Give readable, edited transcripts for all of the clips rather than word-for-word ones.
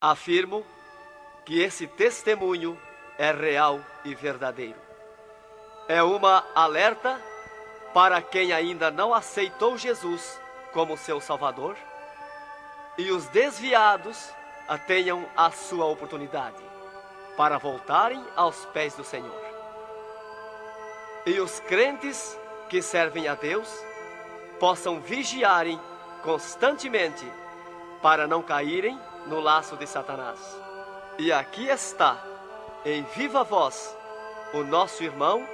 Afirmo que esse testemunho é real e verdadeiro. É uma alerta para quem ainda não aceitou Jesus como seu Salvador, e os desviados tenham a sua oportunidade para voltarem aos pés do Senhor. E os crentes que servem a Deus possam vigiarem constantemente para não caírem no laço de Satanás. E aqui está, em viva voz, o nosso irmão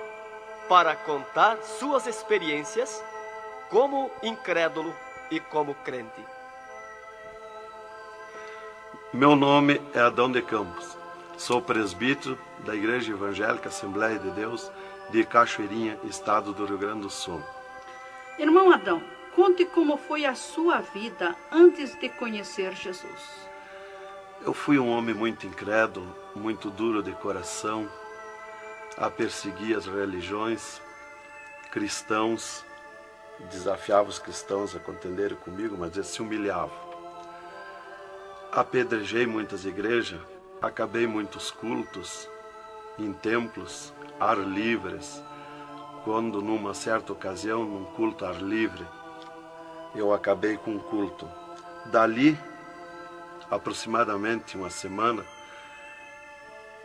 para contar suas experiências como incrédulo e como crente. Meu nome é Adão de Campos. Sou presbítero da Igreja Evangélica Assembleia de Deus de Cachoeirinha, estado do Rio Grande do Sul. Irmão Adão, conte como foi a sua vida antes de conhecer Jesus. Eu fui um homem muito incrédulo, muito duro de coração, a perseguir as religiões, cristãos, desafiava os cristãos a contenderem comigo, mas eles se humilhavam. Apedrejei muitas igrejas, acabei muitos cultos, em templos, ar livres, quando numa certa ocasião, num culto ar livre, eu acabei com um culto. Dali, aproximadamente uma semana,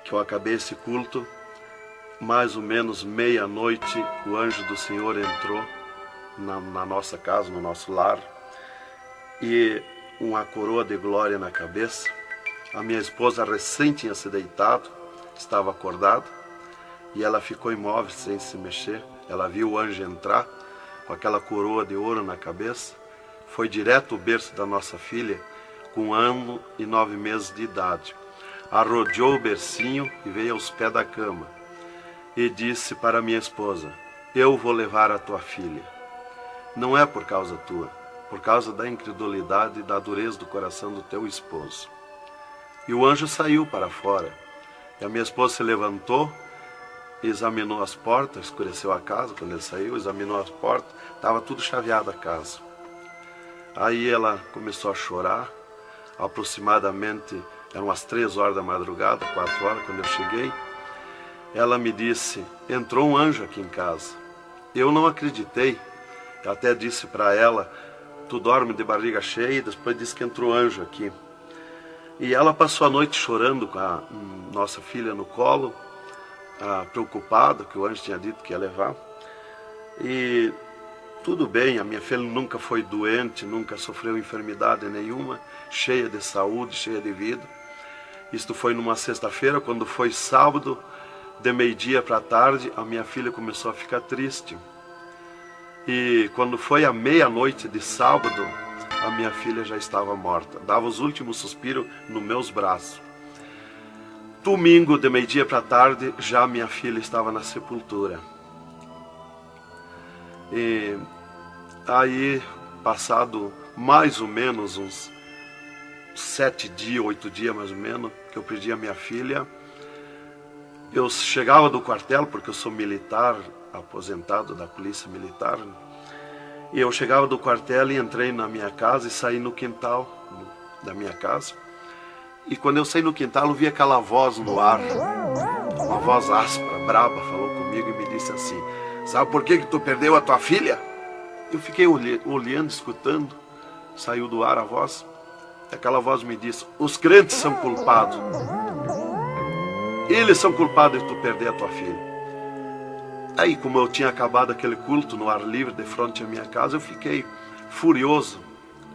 que eu acabei esse culto, mais ou menos meia-noite, o anjo do Senhor entrou na nossa casa, no nosso lar, e uma coroa de glória na cabeça. A minha esposa recém tinha se deitado, estava acordada, e ela ficou imóvel sem se mexer. Ela viu o anjo entrar com aquela coroa de ouro na cabeça, foi direto ao berço da nossa filha, com 1 ano e 9 meses de idade. Arrodeou o bercinho e veio aos pés da cama e disse para minha esposa: eu vou levar a tua filha. Não é por causa tua, por causa da incredulidade e da dureza do coração do teu esposo. E o anjo saiu para fora. E a minha esposa se levantou, examinou as portas, escureceu a casa quando ele saiu, examinou as portas, estava tudo chaveado a casa. Aí ela começou a chorar, aproximadamente, eram as 3 horas da madrugada, 4 horas, quando eu cheguei. Ela me disse: entrou um anjo aqui em casa. Eu não acreditei, eu até disse para ela: tu dorme de barriga cheia, e depois disse que entrou anjo aqui. E ela passou a noite chorando com a nossa filha no colo, preocupada, que o anjo tinha dito que ia levar. E tudo bem, a minha filha nunca foi doente, nunca sofreu enfermidade nenhuma, cheia de saúde, cheia de vida. Isto foi numa sexta-feira. Quando foi sábado, de meio-dia para a tarde, a minha filha começou a ficar triste. E quando foi à meia-noite de sábado, a minha filha já estava morta. Dava os últimos suspiros nos meus braços. Domingo, de meio-dia para a tarde, já minha filha estava na sepultura. E aí, passado mais ou menos uns 7 dias, 8 dias mais ou menos, que eu perdi a minha filha, eu chegava do quartel, porque eu sou militar, aposentado da polícia militar, e eu chegava do quartel e entrei na minha casa e saí no quintal da minha casa. E quando eu saí no quintal, eu vi aquela voz no ar, uma voz áspera, braba, falou comigo e me disse assim: sabe por que tu perdeu a tua filha? Eu fiquei olhando, escutando, saiu do ar a voz, e aquela voz me disse: os crentes são culpados. Eles são culpados de tu perder a tua filha. Aí, como eu tinha acabado aquele culto no ar livre de frente à minha casa, eu fiquei furioso.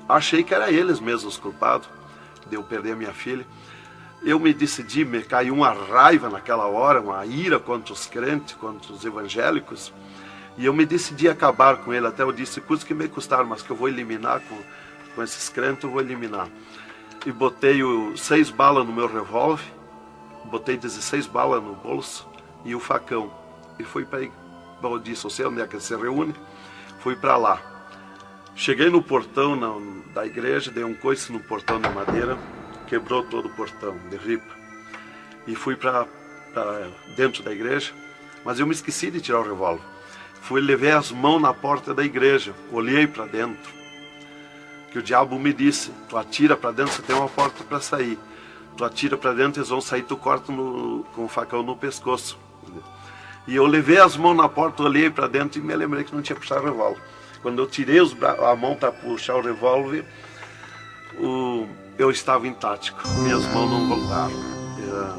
Achei que eram eles mesmos os culpados de eu perder a minha filha. Eu me decidi, me caiu uma raiva naquela hora, uma ira contra os crentes, contra os evangélicos. E eu me decidi acabar com ele. Até eu disse: custa que me custar, mas que eu vou eliminar com esses crentes, eu vou eliminar. E botei 6 balas no meu revólver, botei 16 balas no bolso e o facão. E fui para, eu disse: eu sei onde é que se reúne, fui para lá. Cheguei no portão da igreja, dei um coice no portão de madeira, quebrou todo o portão de ripa. E fui para dentro da igreja, mas eu me esqueci de tirar o revólver. Levei as mãos na porta da igreja, olhei para dentro. Que o diabo me disse: tu atira para dentro, você tem uma porta para sair. tu atira para dentro, eles vão sair, tu corta com o facão no pescoço. E eu levei as mãos na porta, olhei para dentro e me lembrei que não tinha puxado o revólver. Quando eu tirei a mão para puxar o revólver, eu estava intático, minhas mãos não voltaram,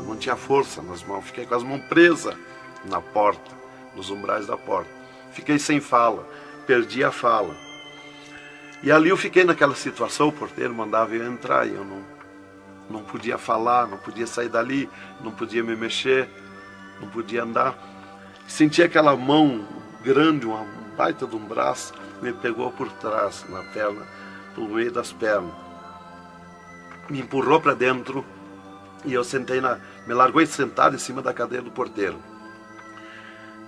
não tinha força nas mãos, fiquei com as mãos presas na porta, nos umbrais da porta, fiquei sem fala, perdi a fala. E ali eu fiquei naquela situação, o porteiro mandava eu entrar e eu não podia falar, não podia sair dali, não podia me mexer, não podia andar. Senti aquela mão grande, uma baita de um braço, me pegou por trás, na perna, pelo meio das pernas. Me empurrou para dentro e eu sentei me largou sentado em cima da cadeira do porteiro.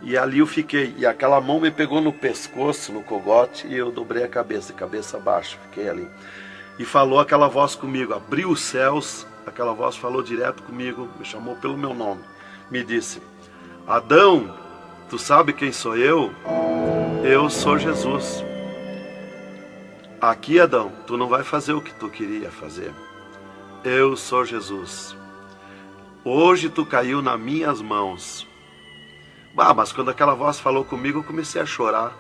E ali eu fiquei, e aquela mão me pegou no pescoço, no cogote, e eu dobrei a cabeça, cabeça baixa, fiquei ali. E falou aquela voz comigo, abriu os céus, aquela voz falou direto comigo, me chamou pelo meu nome, me disse: Adão, tu sabe quem sou eu? Eu sou Jesus. Aqui, Adão, tu não vai fazer o que tu queria fazer. Eu sou Jesus. Hoje tu caiu nas minhas mãos. Mas quando aquela voz falou comigo, eu comecei a chorar.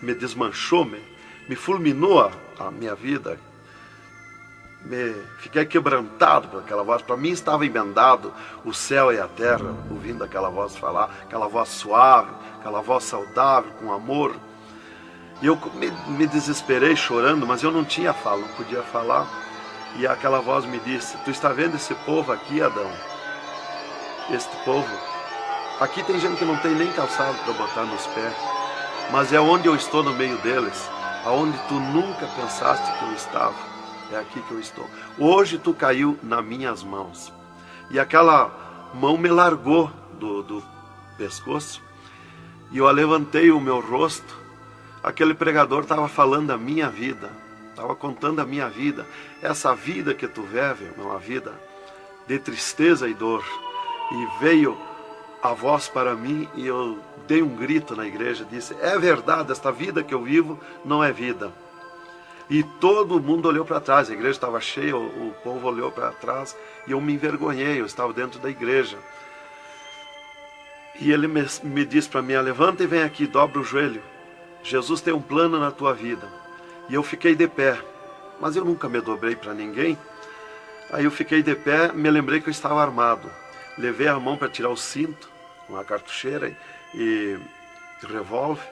Me desmanchou, me fulminou a minha vida. Fiquei quebrantado por aquela voz. Para mim estava emendado o céu e a terra, ouvindo aquela voz falar, aquela voz suave, aquela voz saudável, com amor. E eu me desesperei chorando, mas eu não tinha fala, não podia falar. E aquela voz me disse: tu está vendo esse povo aqui, Adão? Este povo, aqui tem gente que não tem nem calçado para botar nos pés, mas é onde eu estou no meio deles, aonde tu nunca pensaste que eu estava, é aqui que eu estou. Hoje tu caiu nas minhas mãos. E aquela mão me largou do pescoço, e eu levantei o meu rosto. Aquele pregador estava falando da minha vida, estava contando a minha vida. Essa vida que tu vive é uma vida de tristeza e dor. E veio a voz para mim e eu dei um grito na igreja, disse: é verdade, esta vida que eu vivo não é vida. E todo mundo olhou para trás, a igreja estava cheia, o povo olhou para trás e eu me envergonhei, eu estava dentro da igreja. E ele me disse para mim: levanta e vem aqui, dobra o joelho. Jesus tem um plano na tua vida. E eu fiquei de pé, mas eu nunca me dobrei para ninguém. Aí eu fiquei de pé, me lembrei que eu estava armado. Levei a mão para tirar o cinto, uma cartucheira e revólver,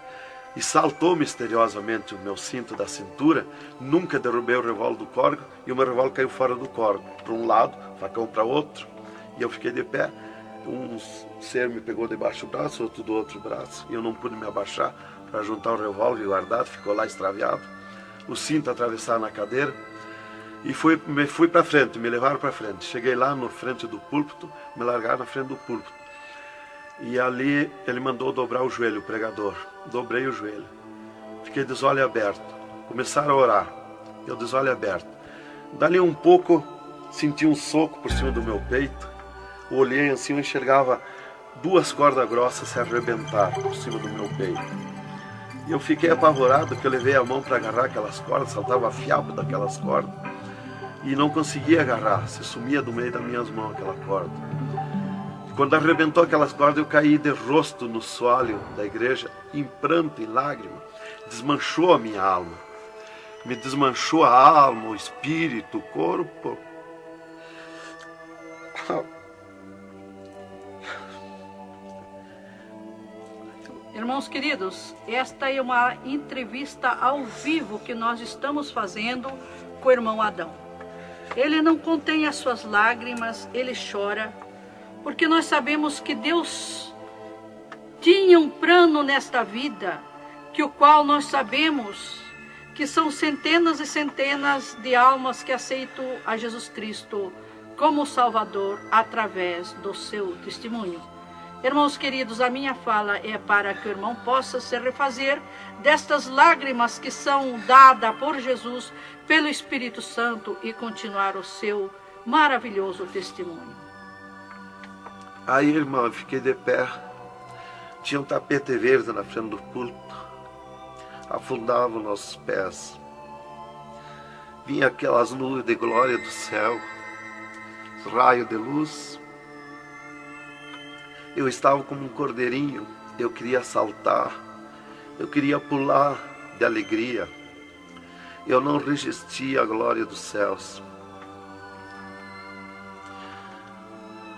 e saltou misteriosamente o meu cinto da cintura. Nunca derrubei o revólver do corgo, e o meu revólver caiu fora do corgo, para um lado, facão para outro, e eu fiquei de pé. Um ser me pegou debaixo do braço, outro do outro braço, e eu não pude me abaixar para juntar o revólver guardado, ficou lá extraviado. O cinto atravessado na cadeira, e fui para frente, me levaram para frente. Cheguei lá na frente do púlpito, me largaram na frente do púlpito. E ali ele mandou dobrar o joelho, o pregador. Dobrei o joelho. Fiquei de olho aberto. Começaram a orar. Eu de olho aberto. Dali um pouco, senti um soco por cima do meu peito. Olhei assim, eu enxergava duas cordas grossas se arrebentar por cima do meu peito. E eu fiquei apavorado, que eu levei a mão para agarrar aquelas cordas, saltava fiapo daquelas cordas. E não conseguia agarrar, se sumia do meio das minhas mãos aquela corda. Quando arrebentou aquelas cordas, eu caí de rosto no soalho da igreja, em pranto, em lágrima. Desmanchou a minha alma. Me desmanchou a alma, o espírito, o corpo. Irmãos queridos, esta é uma entrevista ao vivo que nós estamos fazendo com o irmão Adão. Ele não contém as suas lágrimas, ele chora, porque nós sabemos que Deus tinha um plano nesta vida, que o qual nós sabemos que são centenas e centenas de almas que aceitam a Jesus Cristo como Salvador através do seu testemunho. Irmãos queridos, a minha fala é para que o irmão possa se refazer destas lágrimas que são dadas por Jesus, pelo Espírito Santo, e continuar o seu maravilhoso testemunho. Aí, irmão, eu fiquei de pé. Tinha um tapete verde na frente do púlpito. Afundava os nossos pés. Vinha aquelas nuvens de glória do céu. raios de luz. Eu estava como um cordeirinho, eu queria saltar, eu queria pular de alegria. Eu não resistia à glória dos céus.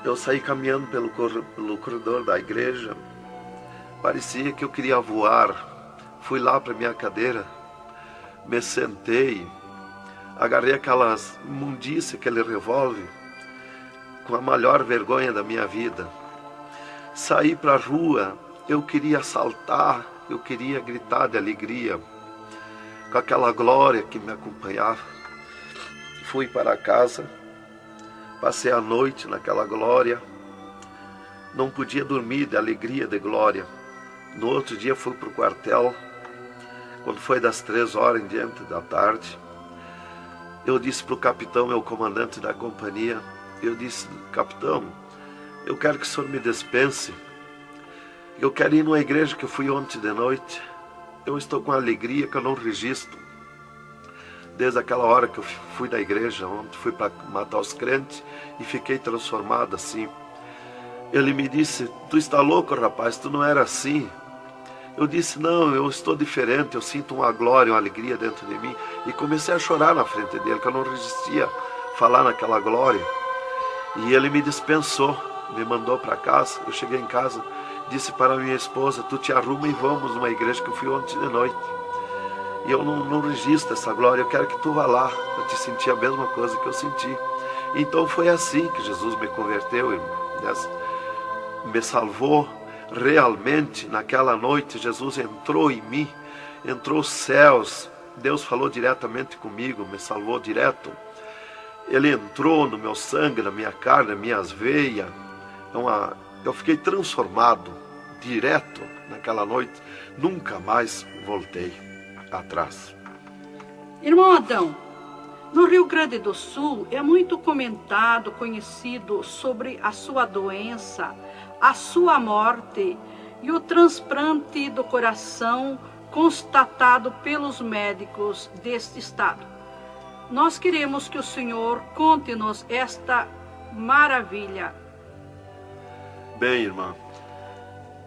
Eu saí caminhando pelo corredor da igreja, parecia que eu queria voar. Fui lá para minha cadeira, me sentei, agarrei aquelas imundícias, aquele revólver, com a maior vergonha da minha vida. Saí para a rua, eu queria saltar, eu queria gritar de alegria, com aquela glória que me acompanhava. Fui para casa, passei a noite naquela glória, não podia dormir de alegria, de glória. No outro dia fui para o quartel, quando foi das 3 horas em diante da tarde. Eu disse para o capitão, meu comandante da companhia, eu disse: capitão, eu quero que o senhor me dispense. Eu quero ir numa igreja que eu fui ontem de noite. Eu estou com alegria que eu não registro. Desde aquela hora que eu fui da igreja ontem, fui para matar os crentes e fiquei transformado assim. Ele me disse: tu está louco, rapaz, tu não era assim. Eu disse: não, eu estou diferente, eu sinto uma glória, uma alegria dentro de mim. E comecei a chorar na frente dele, que eu não resistia a falar naquela glória. E ele me dispensou, me mandou para casa. Eu cheguei em casa, disse para minha esposa: tu te arruma e vamos numa igreja que eu fui ontem de noite. E eu não registro essa glória, eu quero que tu vá lá, para te sentir a mesma coisa que eu senti. Então foi assim que Jesus me converteu, irmão. Me salvou. Realmente, naquela noite, Jesus entrou em mim, entrou os céus, Deus falou diretamente comigo, me salvou direto. Ele entrou no meu sangue, na minha carne, nas minhas veias. Eu fiquei transformado direto naquela noite, nunca mais voltei atrás. Irmão Adão, no Rio Grande do Sul é muito comentado, conhecido sobre a sua doença, a sua morte e o transplante do coração constatado pelos médicos deste estado. Nós queremos que o Senhor conte-nos esta maravilha. Bem, irmã,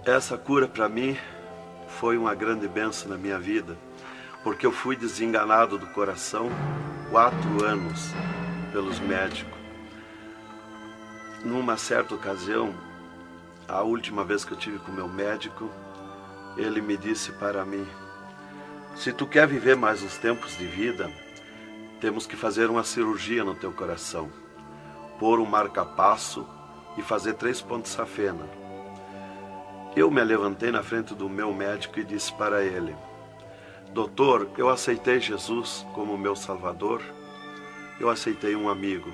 essa cura para mim foi uma grande bênção na minha vida, porque eu fui desenganado do coração 4 anos pelos médicos. Numa certa ocasião, a última vez que eu tive com o meu médico, ele me disse para mim: se tu quer viver mais uns tempos de vida, temos que fazer uma cirurgia no teu coração, pôr um marca-passo e fazer 3 pontos safena. Eu me levantei na frente do meu médico e disse para ele: doutor, eu aceitei Jesus como meu salvador, eu aceitei um amigo.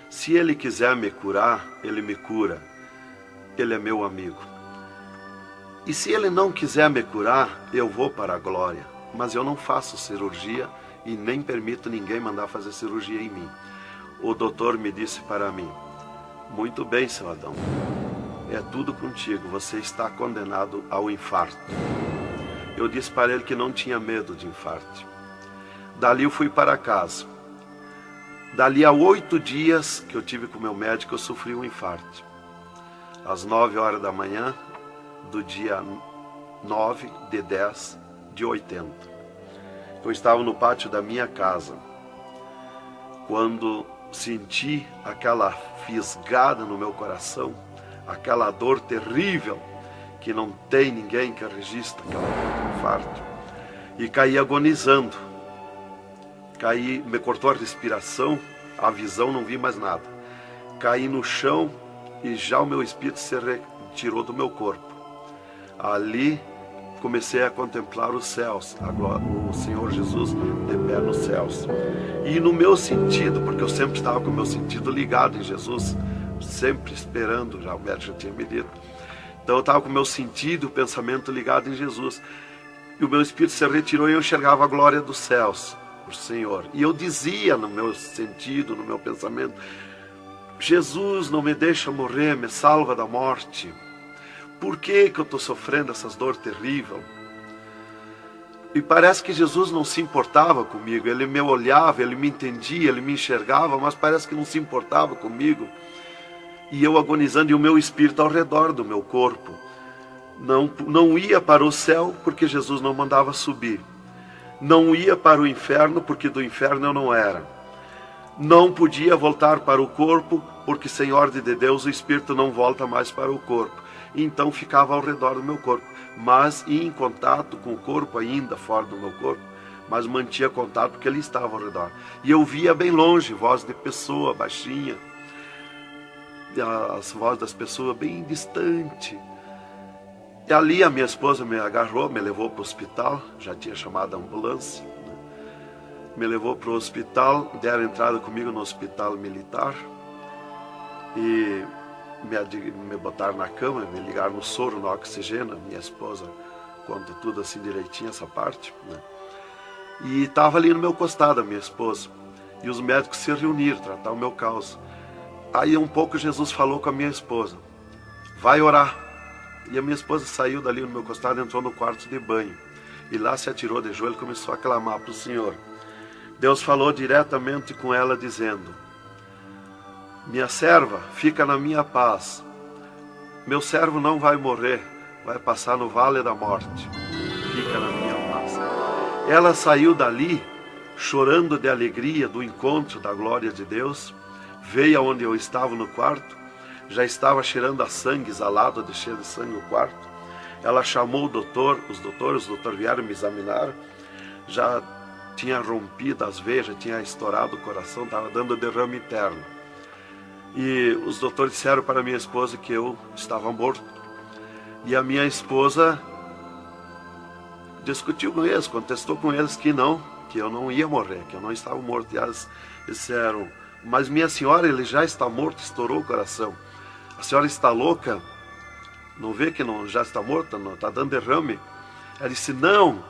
Se ele quiser me curar, ele me cura. Ele é meu amigo. E se ele não quiser me curar, eu vou para a glória. Mas eu não faço cirurgia e nem permito ninguém mandar fazer cirurgia em mim. O doutor me disse para mim: muito bem, seu Adão, é tudo contigo, você está condenado ao infarto. Eu disse para ele que não tinha medo de infarto. Dali eu fui para casa. Dali a 8 dias que eu tive com o meu médico, eu sofri um infarto. Às 9 horas da manhã, do dia 9 de 10 de 80. Eu estava no pátio da minha casa, quando senti aquela fisgada no meu coração, aquela dor terrível, que não tem ninguém que registre aquela dor de infarto, e caí agonizando. Caí, me cortou a respiração, a visão, não vi mais nada. Caí no chão e já o meu espírito se retirou do meu corpo. Ali comecei a contemplar os céus, o Senhor Jesus de pé nos céus. E no meu sentido, porque eu sempre estava com o meu sentido ligado em Jesus, sempre esperando, já o médico já tinha me dito. Então eu estava com o meu sentido, o pensamento ligado em Jesus. E o meu espírito se retirou e eu enxergava a glória dos céus, o Senhor. E eu dizia no meu sentido, no meu pensamento: Jesus, não me deixa morrer, me salva da morte. Por que eu estou sofrendo essas dores terríveis? E parece que Jesus não se importava comigo. Ele me olhava, ele me entendia, ele me enxergava, mas parece que não se importava comigo. E eu agonizando, e o meu espírito ao redor do meu corpo. Não ia para o céu, porque Jesus não mandava subir. Não ia para o inferno, porque do inferno eu não era. Não podia voltar para o corpo, porque sem ordem de Deus o espírito não volta mais para o corpo. Então ficava ao redor do meu corpo, mas ia em contato com o corpo ainda fora do meu corpo, mas mantinha contato porque ele estava ao redor. E eu via bem longe, voz de pessoa baixinha, as vozes das pessoas bem distante. E ali a minha esposa me agarrou, me levou para o hospital, já tinha chamado a ambulância, né? Me levou para o hospital, deram entrada comigo no hospital militar e me botaram na cama, me ligaram no soro, no oxigênio. Minha esposa conta tudo assim direitinho, essa parte, né? E estava ali no meu costado a minha esposa, e os médicos se reuniram, tratar o meu caso. Aí um pouco Jesus falou com a minha esposa, vai orar. E a minha esposa saiu dali no meu costado, entrou no quarto de banho, e lá se atirou de joelho e começou a clamar para o Senhor. Deus falou diretamente com ela dizendo, minha serva, fica na minha paz. Meu servo não vai morrer, vai passar no vale da morte. Fica na minha paz. Ela saiu dali, chorando de alegria do encontro da glória de Deus. Veio aonde eu estava no quarto. Já estava cheirando a sangue, exalado de cheiro de sangue no quarto. Ela chamou o doutor, os doutores vieram me examinar. Já tinha rompido as veias, já tinha estourado o coração, estava dando derrame interno. E os doutores disseram para minha esposa que eu estava morto. E a minha esposa discutiu com eles, contestou com eles que eu não ia morrer, que eu não estava morto. E eles disseram, mas minha senhora, ele já está morto, estourou o coração. A senhora está louca? Não vê que não, já está morta, não está dando derrame? Ela disse, não,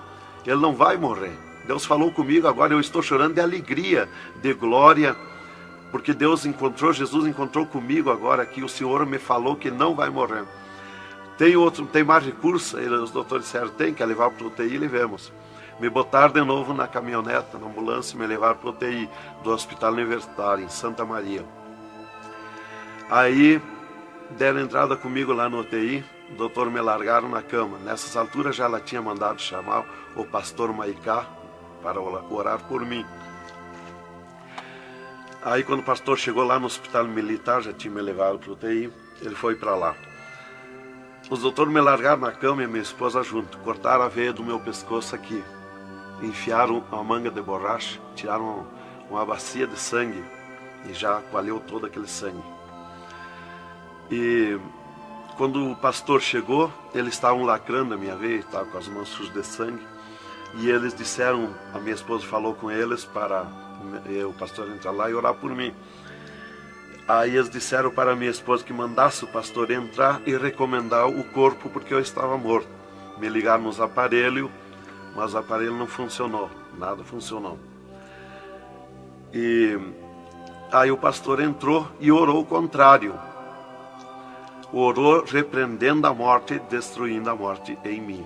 ele não vai morrer. Deus falou comigo, agora eu estou chorando de alegria, de glória, porque Jesus encontrou comigo agora aqui, o Senhor me falou que não vai morrer. Tem mais recurso? Os doutores disseram, tem, quer levar para o UTI, levemos. Me botaram de novo na caminhoneta, na ambulância, e me levaram para o UTI do Hospital Universitário, em Santa Maria. Aí, deram entrada comigo lá no UTI, o doutor me largaram na cama. Nessas alturas já ela tinha mandado chamar o pastor Maicá para orar por mim. Aí quando o pastor chegou lá no hospital militar, já tinha me levado para o UTI, ele foi para lá. Os doutores me largaram na cama e minha esposa junto, cortaram a veia do meu pescoço aqui, enfiaram uma manga de borracha, tiraram uma bacia de sangue e já coalhou todo aquele sangue. E quando o pastor chegou, eles estavam lacrando a minha veia, estavam com as mãos sujas de sangue, e eles disseram, a minha esposa falou com eles para o pastor entrar lá e orar por mim. Aí eles disseram para a minha esposa que mandasse o pastor entrar e recomendar o corpo, porque eu estava morto. Me ligaram nos aparelhos, mas o aparelho não funcionou, nada funcionou. E aí o pastor entrou e orou o contrário. Orou repreendendo a morte, destruindo a morte em mim.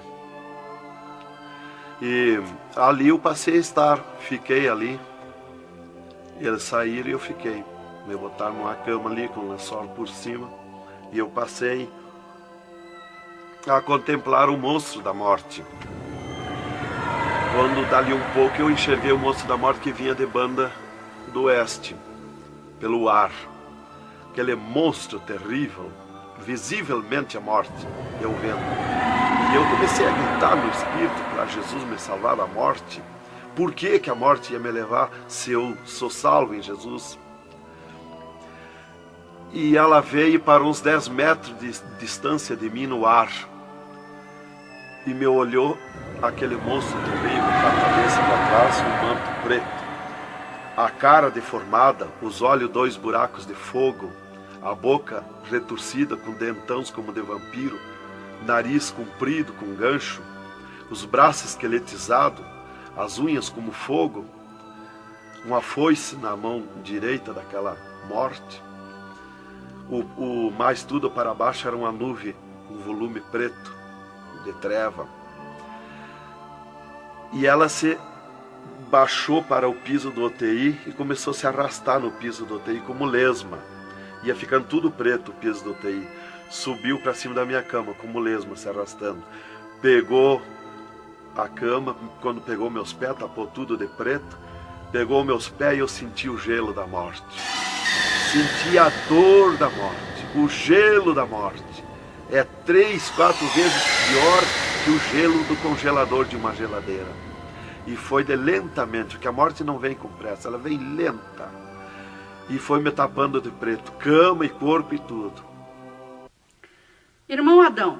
E ali eu passei a estar, fiquei ali. Eles saíram e eu fiquei. Me botaram numa cama ali com um lençol por cima. E eu passei a contemplar o monstro da morte. Quando dali um pouco eu enxerguei o monstro da morte que vinha de Banda do Oeste, pelo ar. Aquele monstro terrível, visivelmente a morte, eu vendo. E eu comecei a gritar no espírito para Jesus me salvar da morte. Por que a morte ia me levar se eu sou salvo em Jesus? E ela veio para uns 10 metros de distância de mim no ar. E me olhou, aquele monstro terrível, com a cabeça para trás, um manto preto. A cara deformada, os olhos 2 buracos de fogo, a boca retorcida com dentões como de vampiro, nariz comprido com gancho, os braços esqueletizados, as unhas como fogo, uma foice na mão direita daquela morte. O mais tudo para baixo era uma nuvem, um volume preto de treva. E ela se baixou para o piso do UTI e começou a se arrastar no piso do UTI como lesma. Ia ficando tudo preto o piso do UTI. Subiu para cima da minha cama como lesma, se arrastando. Pegou a cama, quando pegou meus pés, tapou tudo de preto. Pegou meus pés e eu senti o gelo da morte. Senti a dor da morte, o gelo da morte. É 3, 4 vezes pior que o gelo do congelador de uma geladeira. E foi de lentamente, porque a morte não vem com pressa, ela vem lenta. E foi me tapando de preto, cama e corpo e tudo. Irmão Adão,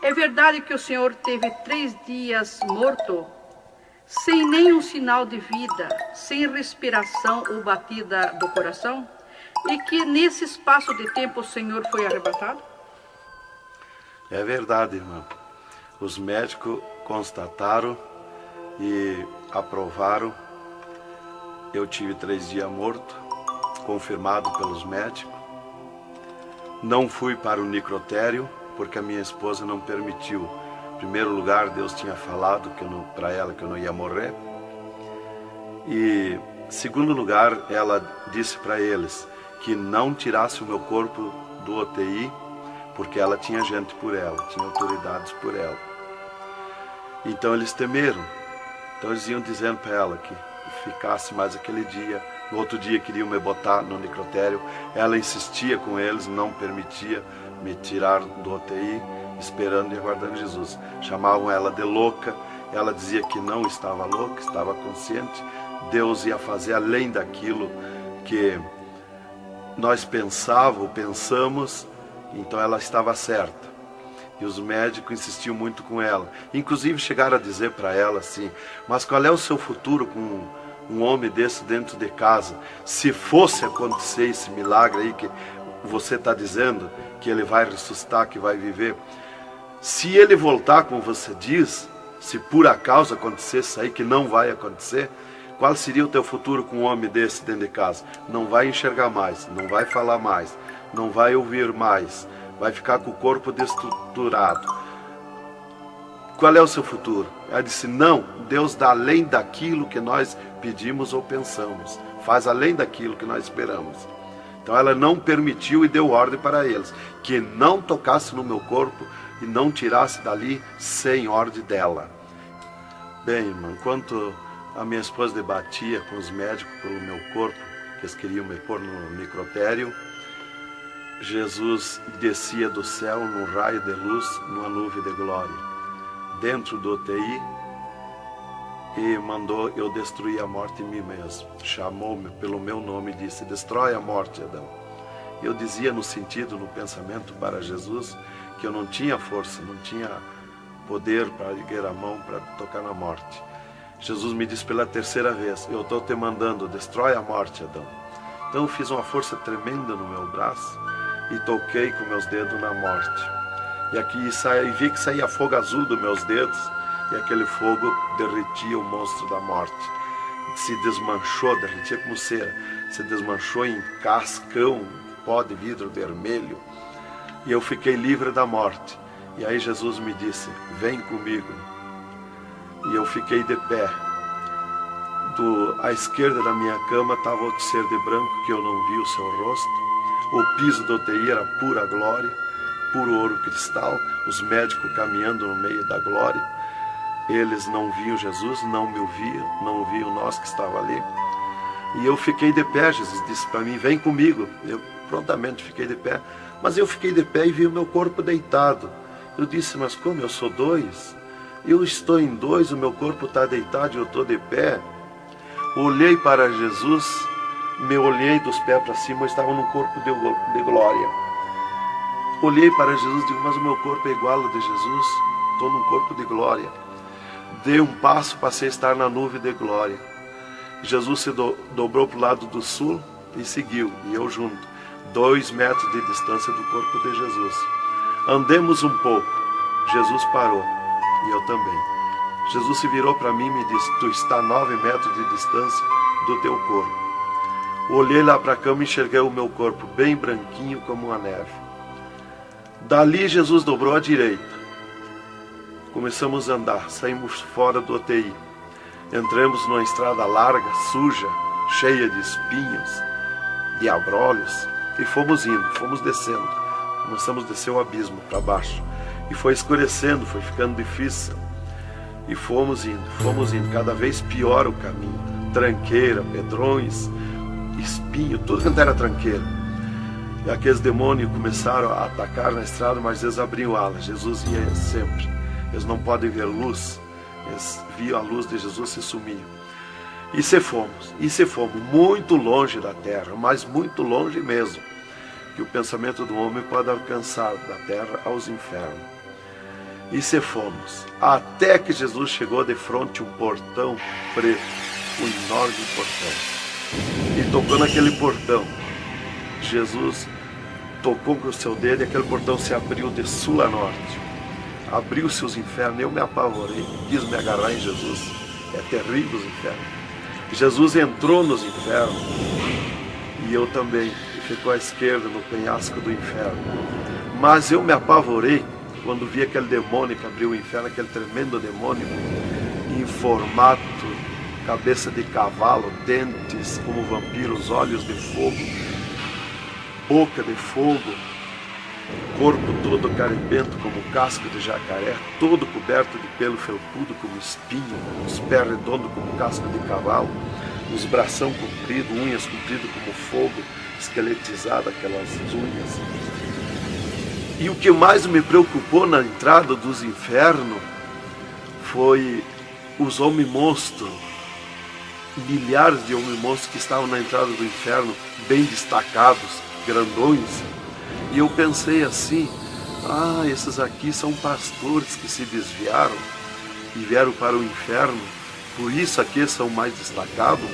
é verdade que o senhor teve 3 dias morto, sem nenhum sinal de vida, sem respiração ou batida do coração? E que nesse espaço de tempo o senhor foi arrebatado? É verdade, irmão. Os médicos constataram e aprovaram. Eu tive 3 dias morto, confirmado pelos médicos. Não fui para o necrotério, porque a minha esposa não permitiu. Em primeiro lugar, Deus tinha falado para ela que eu não ia morrer. E, em segundo lugar, ela disse para eles que não tirasse o meu corpo do UTI, porque ela tinha gente por ela, tinha autoridades por ela. Então eles temeram. Então eles iam dizendo para ela que ficasse mais aquele dia. No outro dia queriam me botar no necrotério. Ela insistia com eles, não permitia me tirar do UTI, esperando e aguardando Jesus. Chamavam ela de louca. Ela dizia que não estava louca, estava consciente. Deus ia fazer além daquilo que nós pensamos. Então ela estava certa. E os médicos insistiam muito com ela. Inclusive chegaram a dizer para ela assim: mas qual é o seu futuro com um homem desse dentro de casa? Se fosse acontecer esse milagre aí que você está dizendo, que ele vai ressuscitar, que vai viver. Se ele voltar como você diz, se por acaso acontecesse isso aí, que não vai acontecer, qual seria o teu futuro com um homem desse dentro de casa? Não vai enxergar mais, não vai falar mais, não vai ouvir mais, vai ficar com o corpo destruturado. Qual é o seu futuro? Ela disse: não, Deus dá além daquilo que nós pedimos ou pensamos, faz além daquilo que nós esperamos. Então ela não permitiu e deu ordem para eles que não tocasse no meu corpo e não tirasse dali sem ordem dela. Bem, irmão, enquanto a minha esposa debatia com os médicos pelo meu corpo, que eles queriam me pôr no necrotério, Jesus descia do céu num raio de luz, numa nuvem de glória, dentro do UTI, e mandou eu destruir a morte em mim mesmo. Chamou-me pelo meu nome e disse: destrói a morte, Adão. Eu dizia no sentido, no pensamento para Jesus, que eu não tinha força, não tinha poder para erguer a mão para tocar na morte. Jesus me disse pela 3ª vez: eu estou te mandando, destrói a morte, Adão. Então eu fiz uma força tremenda no meu braço e toquei com meus dedos na morte. E aqui vi que saía fogo azul dos meus dedos, e aquele fogo derretia o monstro da morte. Se desmanchou, derretia como cera, se desmanchou em cascão, pó de vidro vermelho, e eu fiquei livre da morte. E aí Jesus me disse: vem comigo. E eu fiquei de pé. À esquerda da minha cama estava outro ser de branco, que eu não vi o seu rosto. O piso do UTI era pura glória, puro ouro cristal, os médicos caminhando no meio da glória. Eles não viam Jesus, não me ouviam, não ouviam nós que estava ali. E eu fiquei de pé. Jesus disse para mim: vem comigo. Eu prontamente fiquei de pé. Mas eu fiquei de pé e vi o meu corpo deitado. Eu disse: mas como? Eu sou 2? Eu estou em 2, o meu corpo está deitado e eu estou de pé. Olhei para Jesus, me olhei dos pés para cima, eu estava num corpo de glória. Olhei para Jesus e digo: mas o meu corpo é igual ao de Jesus, estou num corpo de glória. Dei um passo, passei a estar na nuvem de glória. Jesus se dobrou para o lado do sul e seguiu, e eu junto, 2 metros de distância do corpo de Jesus. Andemos um pouco. Jesus parou, e eu também. Jesus se virou para mim e me disse: tu está a 9 metros de distância do teu corpo. Olhei lá para a cama e enxerguei o meu corpo bem branquinho como a neve. Dali Jesus dobrou à direita. Começamos a andar, saímos fora do UTI. Entramos numa estrada larga, suja, cheia de espinhos, de abrolhos, e fomos indo, fomos descendo. Começamos a descer o abismo para baixo. E foi escurecendo, foi ficando difícil. E fomos indo, cada vez pior o caminho. Tranqueira, pedrões, espinho, tudo quanto era tranqueira. E aqueles demônios começaram a atacar na estrada, mas eles abriam alas. Jesus ia sempre. Eles não podem ver luz. Eles viam a luz de Jesus e sumiam. E se fomos muito longe da terra, mas muito longe mesmo, que o pensamento do homem pode alcançar da terra aos infernos. E se fomos, até que Jesus chegou de frente um portão preto, um enorme portão. E tocou naquele portão. Jesus tocou com o seu dedo e aquele portão se abriu de sul a norte. Abriu-se os infernos, eu me apavorei, quis me agarrar em Jesus. É terrível os infernos. Jesus entrou nos infernos e eu também, e ficou à esquerda no penhasco do inferno. Mas eu me apavorei quando vi aquele demônio que abriu o inferno, aquele tremendo demônio em formato, cabeça de cavalo, dentes como vampiros, olhos de fogo, boca de fogo, corpo todo carimbento como casco de jacaré, todo coberto de pelo felpudo como espinho, os pés redondos como casco de cavalo, os bração compridos, unhas compridas como fogo, esqueletizado aquelas unhas. E o que mais me preocupou na entrada dos infernos foi os homens-monstros, milhares de homens-monstros que estavam na entrada do inferno, bem destacados, grandões. E eu pensei assim, esses aqui são pastores que se desviaram e vieram para o inferno, por isso aqui são mais destacados,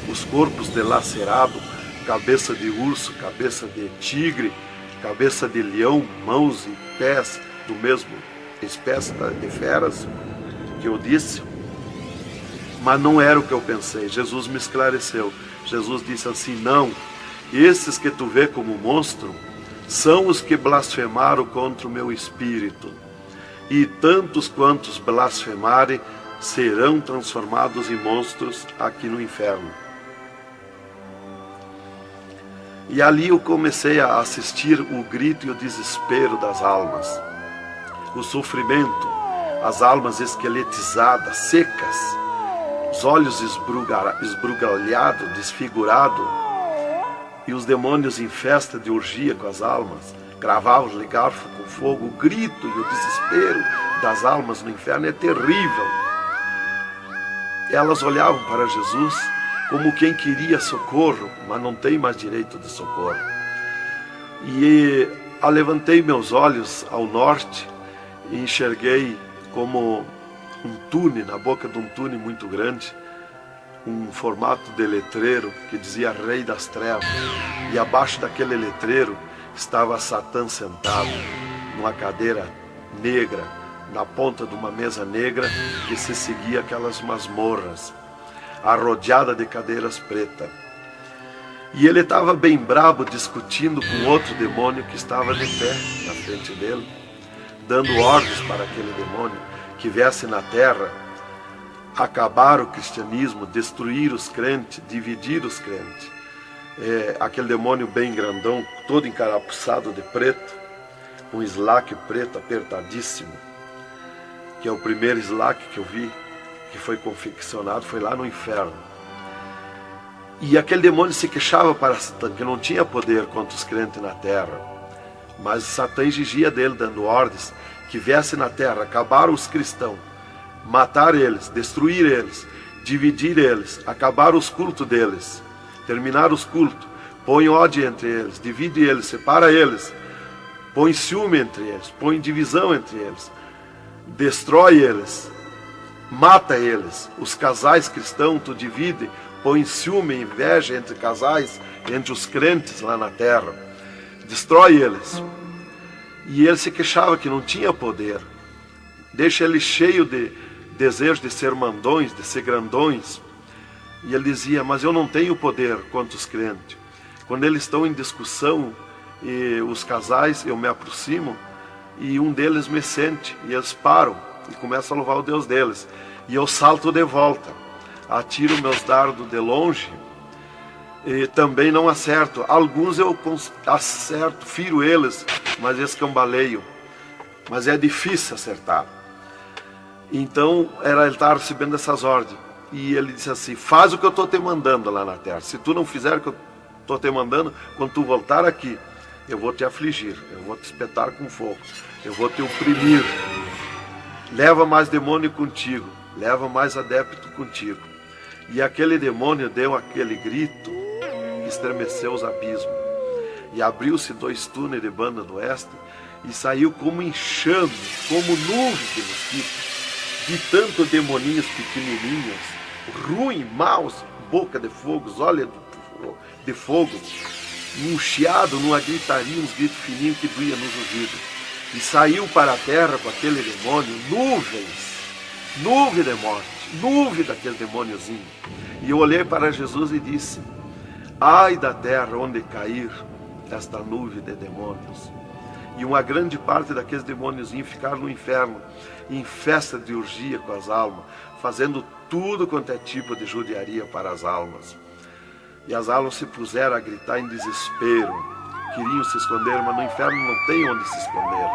os corpos dilacerados, cabeça de urso, cabeça de tigre, cabeça de leão, mãos e pés do mesmo espécie de feras que eu disse. Mas não era o que eu pensei. Jesus me esclareceu. Jesus disse assim, não, esses que tu vê como monstro são os que blasfemaram contra o meu espírito, e tantos quantos blasfemarem serão transformados em monstros aqui no inferno. E ali eu comecei a assistir o grito e o desespero das almas, o sofrimento, as almas esqueletizadas, secas, os olhos esbugalhados, desfigurados, e os demônios em festa de orgia com as almas, cravavam-lhe garfo com fogo. O grito e o desespero das almas no inferno é terrível. Elas olhavam para Jesus como quem queria socorro, mas não tem mais direito de socorro. E levantei meus olhos ao norte e enxerguei como um túnel, na boca de um túnel muito grande, um formato de letreiro que dizia Rei das Trevas, e abaixo daquele letreiro estava Satã sentado numa cadeira negra, na ponta de uma mesa negra que se seguia aquelas masmorras, arrodeada de cadeiras pretas. E ele estava bem brabo discutindo com outro demônio que estava de pé na frente dele, dando ordens para aquele demônio que viesse na terra acabar o cristianismo, destruir os crentes, dividir os crentes. Aquele demônio bem grandão, todo encarapuçado de preto, um slack preto apertadíssimo, que é o primeiro slack que eu vi, que foi confeccionado, foi lá no inferno. E aquele demônio se queixava para Satã, que não tinha poder contra os crentes na terra, mas Satã exigia dele, dando ordens, que viesse na terra, acabar os cristãos, matar eles, destruir eles, dividir eles, acabar os cultos deles, terminar os cultos, põe ódio entre eles, divide eles, separa eles, põe ciúme entre eles, põe divisão entre eles, destrói eles, mata eles. Os casais cristãos tu divide, põe ciúme e inveja entre casais, entre os crentes lá na terra, destrói eles. E ele se queixava que não tinha poder, deixa ele cheio de desejo de ser mandões, de ser grandões. E ele dizia, mas eu não tenho poder contra os crentes. Quando eles estão em discussão, e os casais, eu me aproximo, e um deles me sente, e eles param. e começam a louvar o Deus deles. E eu salto de volta, atiro meus dardos de longe e também não acerto. Alguns eu acerto, firo eles, mas escambaleio. Mas é difícil acertar. Então ele estava recebendo essas ordens. E ele disse assim: faz o que eu estou te mandando lá na terra. Se tu não fizer o que eu estou te mandando, quando tu voltar aqui, eu vou te afligir, eu vou te espetar com fogo, eu vou te oprimir. Leva mais demônio contigo, leva mais adepto contigo. E aquele demônio deu aquele grito que estremeceu os abismos. E abriu-se 2 túneis de banda do oeste e saiu como enxame, como nuvem de mosquitos, de tanto demoninhos pequenininhos, ruins, maus, boca de fogo, olhos de fogo, num chiado, numa gritaria, uns gritos fininhos que doía nos ouvidos. E saiu para a terra com aquele demônio, nuvem de morte, nuvem daquele demôniozinho. E eu olhei para Jesus e disse: ai da terra onde cair esta nuvem de demônios. E uma grande parte daqueles demôniozinhos ficaram no inferno, em festa de urgia com as almas, fazendo tudo quanto é tipo de judiaria para as almas. E as almas se puseram a gritar em desespero, queriam se esconder, mas no inferno não tem onde se esconder.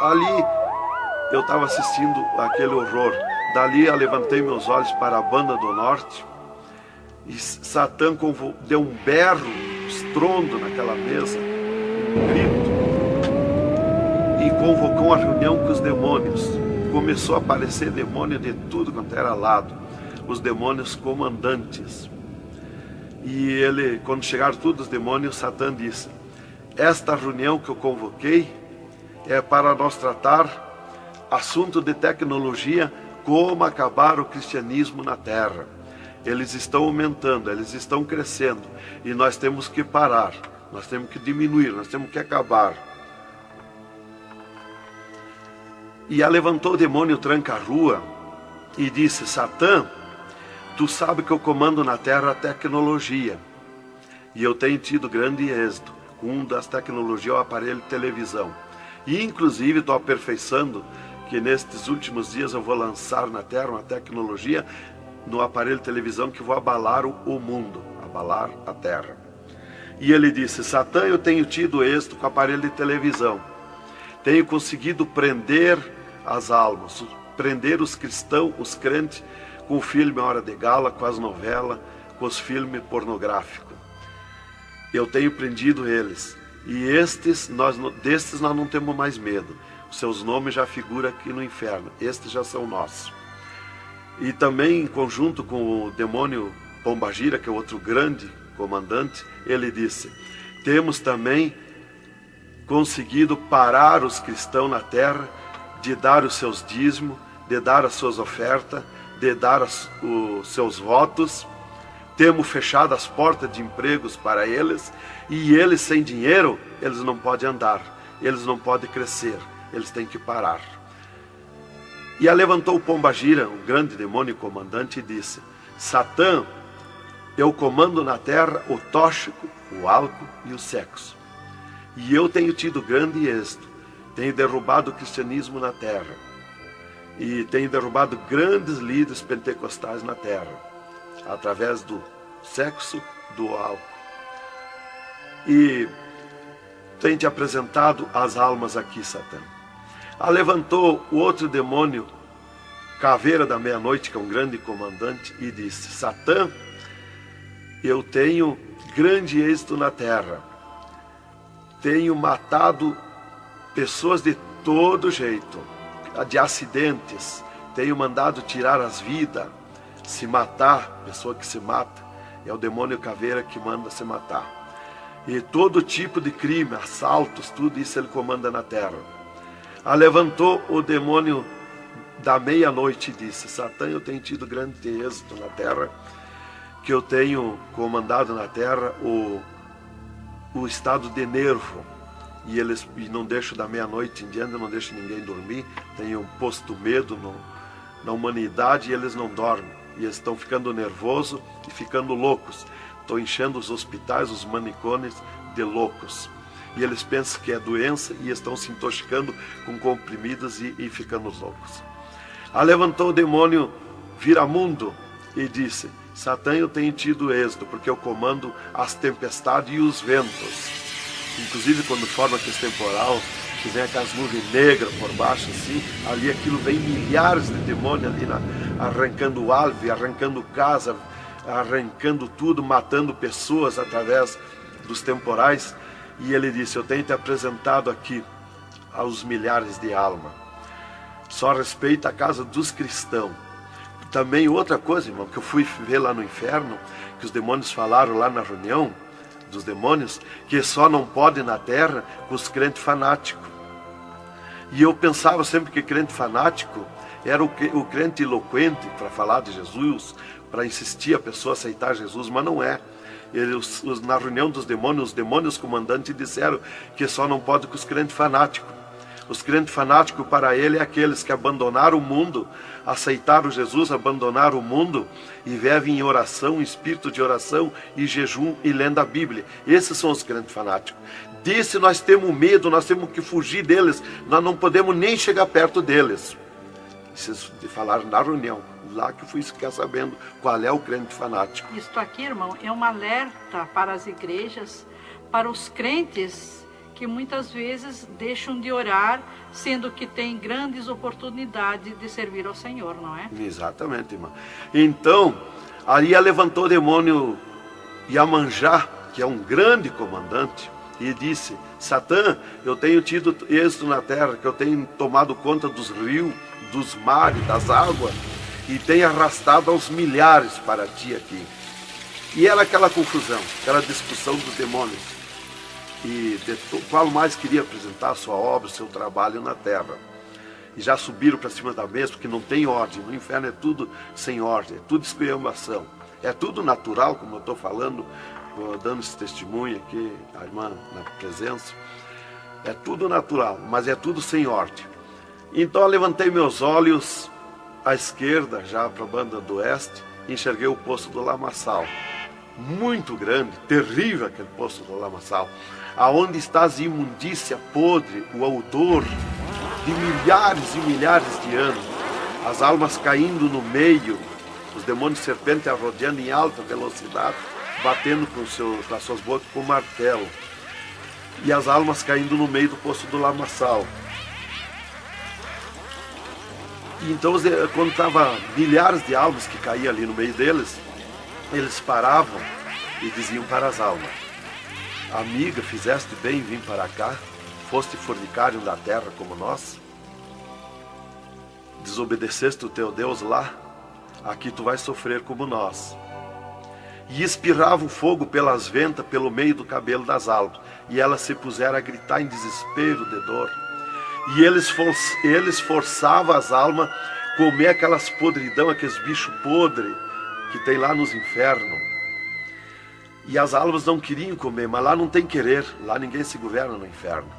Ali eu estava assistindo aquele horror. Dali eu levantei meus olhos para a banda do norte e Satã deu um berro, um estrondo naquela mesa, um grito, e convocou uma reunião com os demônios. Começou a aparecer demônio de tudo quanto era lado, os demônios comandantes. E ele, quando chegaram todos os demônios, Satã disse: esta reunião que eu convoquei é para nós tratar assunto de tecnologia, como acabar o cristianismo na terra. Eles estão aumentando, eles estão crescendo, e nós temos que parar, nós temos que diminuir, nós temos que acabar. E levantou o demônio tranca-rua e disse: Satã, tu sabe que eu comando na terra a tecnologia, e eu tenho tido grande êxito com uma das tecnologias, o aparelho de televisão. E inclusive estou aperfeiçoando que nestes últimos dias eu vou lançar na terra uma tecnologia no aparelho de televisão que vou abalar o mundo, abalar a terra. E ele disse: Satã, eu tenho tido êxito com o aparelho de televisão, tenho conseguido prender as almas, prender os cristãos, os crentes, com o filme Hora de Gala, com as novelas, com os filmes pornográficos. Eu tenho prendido eles. E destes nós não temos mais medo. Os seus nomes já figuram aqui no inferno. Estes já são nossos. E também, em conjunto com o demônio Pombagira, que é outro grande comandante, ele disse: temos também conseguido parar os cristãos na terra de dar os seus dízimos, de dar as suas ofertas, de dar os seus votos. Temos fechado as portas de empregos para eles, e eles sem dinheiro, eles não podem andar, eles não podem crescer, eles têm que parar. E levantou o Pombagira, o grande demônio comandante, e disse: Satã, eu comando na terra o tóxico, o álcool e o sexo. E eu tenho tido grande êxito, tenho derrubado o cristianismo na terra, e tenho derrubado grandes líderes pentecostais na terra, através do sexo, do álcool. E tenho te apresentado as almas aqui, Satã. Levantou o outro demônio, Caveira da Meia-Noite, que é um grande comandante, e disse: Satã, eu tenho grande êxito na terra, tenho matado pessoas de todo jeito, de acidentes, tenho mandado tirar as vidas, se matar, pessoa que se mata, é o demônio Caveira que manda se matar. E todo tipo de crime, assaltos, tudo isso ele comanda na terra. Levantou o demônio da Meia-Noite e disse: Satã, eu tenho tido grande êxito na terra, que eu tenho comandado na terra o estado de nervo, e não deixo da meia-noite em diante, não deixo ninguém dormir, tenho posto medo na humanidade, e eles não dormem, e eles estão ficando nervosos e ficando loucos. Estou enchendo os hospitais, os manicômios de loucos. e eles pensam que é doença e estão se intoxicando com comprimidos e ficando loucos. Levantou o demônio Viramundo e disse: Satã, eu tenho tido êxito, porque eu comando as tempestades e os ventos. Inclusive quando forma aquele temporal, que vem aquelas nuvens negras por baixo assim, ali aquilo vem milhares de demônios ali arrancando árvore, arrancando casa, arrancando tudo, matando pessoas através dos temporais. E ele disse: eu tenho te apresentado aqui aos milhares de almas. Só respeita a casa dos cristãos. Também outra coisa, irmão, que eu fui ver lá no inferno, que os demônios falaram lá na reunião dos demônios, que só não pode na terra com os crentes fanáticos. E eu pensava sempre que crente fanático era o crente eloquente para falar de Jesus, para insistir a pessoa a aceitar Jesus, mas não é. Na reunião dos demônios, os demônios comandantes disseram que só não pode com os crentes fanáticos. Os crentes fanáticos para ele é aqueles que abandonaram o mundo, aceitaram Jesus, abandonaram o mundo e vivem em oração, em espírito de oração e jejum e lendo a Bíblia. Esses são os crentes fanáticos. Disse: nós temos medo, nós temos que fugir deles, nós não podemos nem chegar perto deles. Vocês falaram na reunião, lá que eu fui ficar sabendo qual é o crente fanático. Isto aqui, irmão, é um alerta para as igrejas, para os crentes que muitas vezes deixam de orar, sendo que tem grandes oportunidades de servir ao Senhor, não é? Exatamente, irmão. Então, ali levantou o demônio Iemanjá, que é um grande comandante, e disse: Satã, eu tenho tido êxito na terra, que eu tenho tomado conta dos rios, dos mares, das águas, e tenho arrastado aos milhares para ti aqui. E era aquela confusão, aquela discussão dos demônios. E qual mais queria apresentar a sua obra, o seu trabalho na terra. E já subiram para cima da mesa, porque não tem ordem. No inferno é tudo sem ordem, é tudo esculhambação. É tudo natural, como eu estou falando, dando esse testemunho aqui, a irmã na presença. É tudo natural, mas é tudo sem ordem. Então eu levantei meus olhos à esquerda, já para a banda do oeste, e enxerguei o poço do lamaçal. Muito grande, terrível aquele poço do lamaçal, aonde está a imundícia podre, o odor de milhares e milhares de anos, as almas caindo no meio, os demônios serpentes rodeando em alta velocidade, batendo com as suas bocas com martelo, e as almas caindo no meio do poço do lamaçal. E então, quando estava milhares de almas que caíam ali no meio deles, eles paravam e diziam para as almas: amiga, fizeste bem em vir para cá? Foste fornicário da terra como nós? Desobedeceste o teu Deus lá? Aqui tu vais sofrer como nós. E espirrava o fogo pelas ventas, pelo meio do cabelo das almas, e elas se puseram a gritar em desespero de dor. E eles forçavam as almas a comer aquelas podridão, aqueles bichos podres que tem lá nos infernos. E as almas não queriam comer, mas lá não tem querer, lá ninguém se governa no inferno.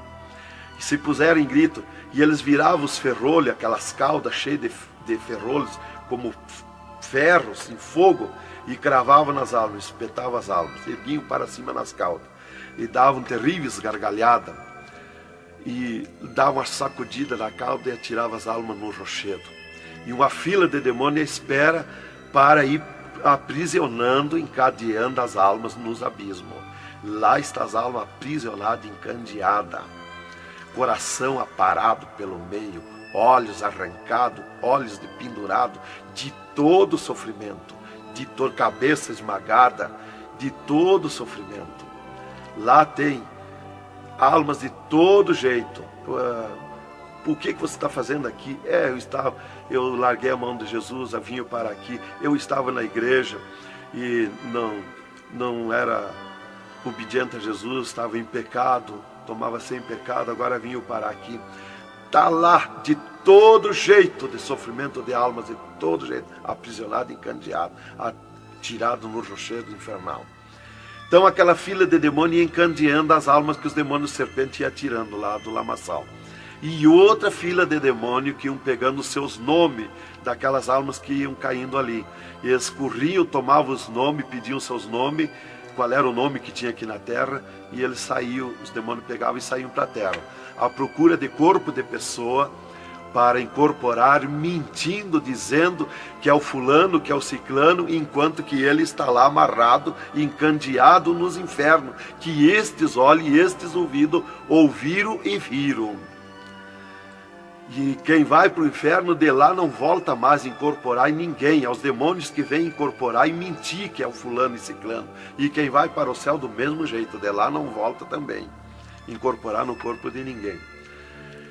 E se puseram em grito, e eles viravam os ferrolhos, aquelas caudas cheias de ferrolhos, como ferros em fogo, e cravavam nas almas, espetavam as almas, erguiam para cima nas caudas, e davam terríveis gargalhadas, e davam uma sacudida na cauda e atiravam as almas no rochedo. E uma fila de demônios espera para ir aprisionando, encadeando as almas nos abismos. Lá está as almas aprisionadas, encandeadas, coração aparado pelo meio, olhos arrancados, olhos de pendurado, de todo sofrimento, de cabeça esmagada, de todo sofrimento. Lá tem almas de todo jeito. O que você está fazendo aqui? Eu larguei a mão de Jesus, vim para aqui. Eu estava na igreja e não era obediente a Jesus, estava em pecado, tomava sem pecado, agora vim para aqui. Está lá de todo jeito de sofrimento de almas, de todo jeito, aprisionado, encandeado, atirado no rochedo infernal. Então aquela fila de demônios ia encandeando as almas que os demônios serpentes iam tirando lá do lamaçal. E outra fila de demônios que iam pegando os seus nomes daquelas almas que iam caindo ali. E eles corriam, tomavam os nomes, pediam seus nomes, qual era o nome que tinha aqui na terra, e eles saíam, os demônios pegavam e saíam para a terra, à procura de corpo de pessoa, para incorporar, mentindo, dizendo que é o fulano, que é o ciclano, enquanto que ele está lá amarrado, encandeado nos infernos, que estes olhos e estes ouvidos ouviram e viram. E quem vai para o inferno de lá não volta mais a incorporar em ninguém, aos demônios que vêm incorporar e mentir que é o fulano e ciclano. E quem vai para o céu do mesmo jeito, de lá não volta também, incorporar no corpo de ninguém.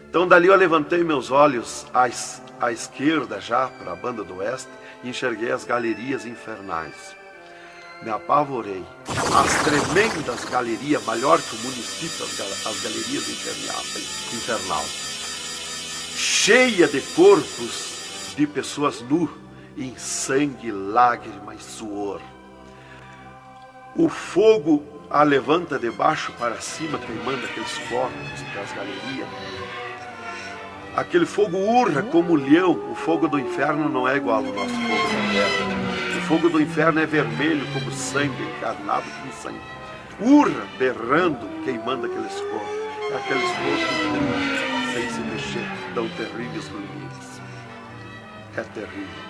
Então dali eu levantei meus olhos à esquerda já, para a banda do oeste, e enxerguei as galerias infernais. Me apavorei. As tremendas galerias, maior que o município, as galerias infernal, cheia de corpos de pessoas nu, em sangue, lágrimas, suor. O fogo a levanta de baixo para cima, queimando aqueles corpos das galerias. Aquele fogo urra como leão. O fogo do inferno não é igual ao nosso fogo da terra. O fogo do inferno é vermelho como sangue, encarnado como sangue. Urra, berrando, queimando aqueles corpos. Aqueles corpos sem se mexer, dão terríveis ruídos. É terrível.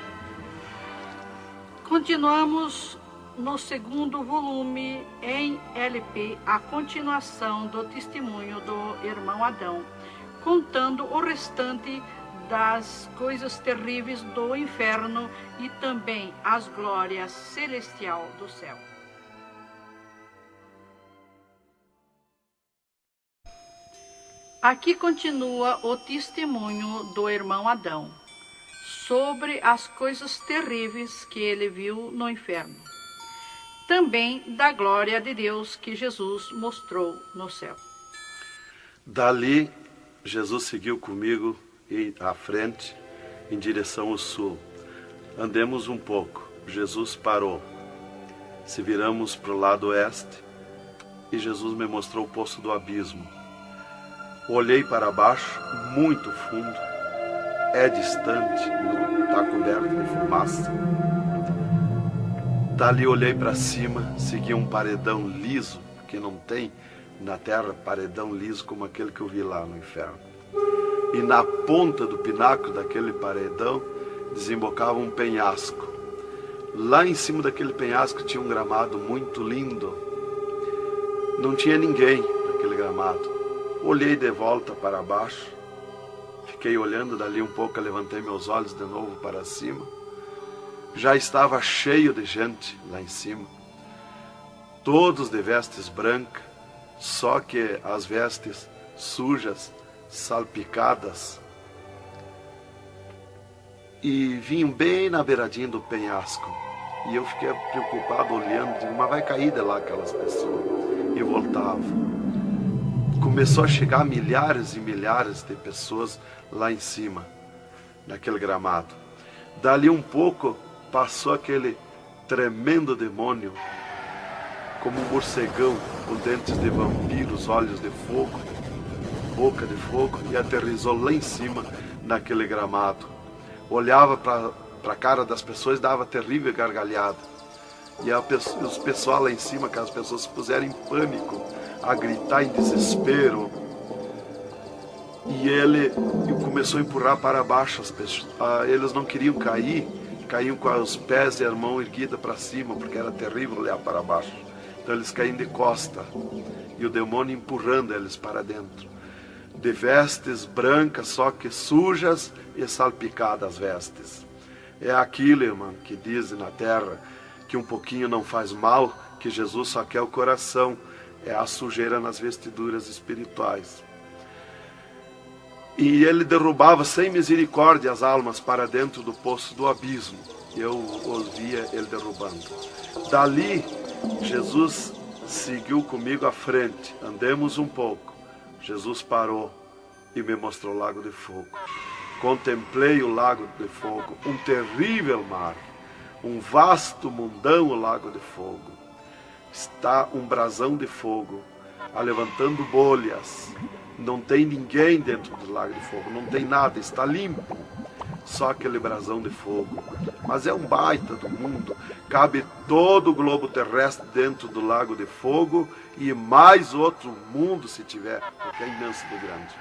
Continuamos no segundo volume em LP, a continuação do testemunho do irmão Adão, contando o restante das coisas terríveis do inferno e também as glórias celestial do céu. Aqui continua o testemunho do irmão Adão sobre as coisas terríveis que ele viu no inferno. Também da glória de Deus que Jesus mostrou no céu. Dali, Jesus seguiu comigo à frente, em direção ao sul. Andemos um pouco. Jesus parou. Se viramos para o lado oeste, e Jesus me mostrou o poço do abismo. Olhei para baixo, muito fundo. É distante, está coberto de fumaça. Dali olhei para cima, segui um paredão liso, porque não tem na terra paredão liso como aquele que eu vi lá no inferno. E na ponta do pináculo daquele paredão desembocava um penhasco. Lá em cima daquele penhasco tinha um gramado muito lindo. Não tinha ninguém naquele gramado. Olhei de volta para baixo, fiquei olhando dali um pouco, levantei meus olhos de novo para cima. Já estava cheio de gente lá em cima, todos de vestes brancas, só que as vestes sujas, salpicadas, e vinham bem na beiradinha do penhasco. E eu fiquei preocupado olhando, digo, mas vai cair de lá aquelas pessoas. E voltava. Começou a chegar milhares e milhares de pessoas lá em cima, naquele gramado. Dali um pouco, passou aquele tremendo demônio, como um morcegão, com dentes de vampiros, olhos de fogo, boca de fogo, e aterrissou lá em cima, naquele gramado. Olhava para a cara das pessoas e dava terrível gargalhada. E os pessoal lá em cima, aquelas pessoas se puseram em pânico, a gritar em desespero. E ele começou a empurrar para baixo as pessoas. Eles não queriam cair, caíam com os pés e a mão erguida para cima, porque era terrível olhar para baixo. Então eles caíam de costa, e o demônio empurrando eles para dentro. De vestes brancas, só que sujas e salpicadas as vestes. É aquilo, irmão, que dizem na terra, que um pouquinho não faz mal, que Jesus só quer o coração. É a sujeira nas vestiduras espirituais. E ele derrubava sem misericórdia as almas para dentro do poço do abismo. Eu os via ele derrubando. Dali, Jesus seguiu comigo à frente. Andemos um pouco. Jesus parou e me mostrou o lago de fogo. Contemplei o lago de fogo, um terrível mar, um vasto mundão o lago de fogo. Está um brasão de fogo, levantando bolhas. Não tem ninguém dentro do lago de fogo, não tem nada, está limpo. Só aquele brasão de fogo. Mas é um baita do mundo, cabe todo o globo terrestre dentro do lago de fogo e mais outro mundo se tiver, porque é imenso de grande.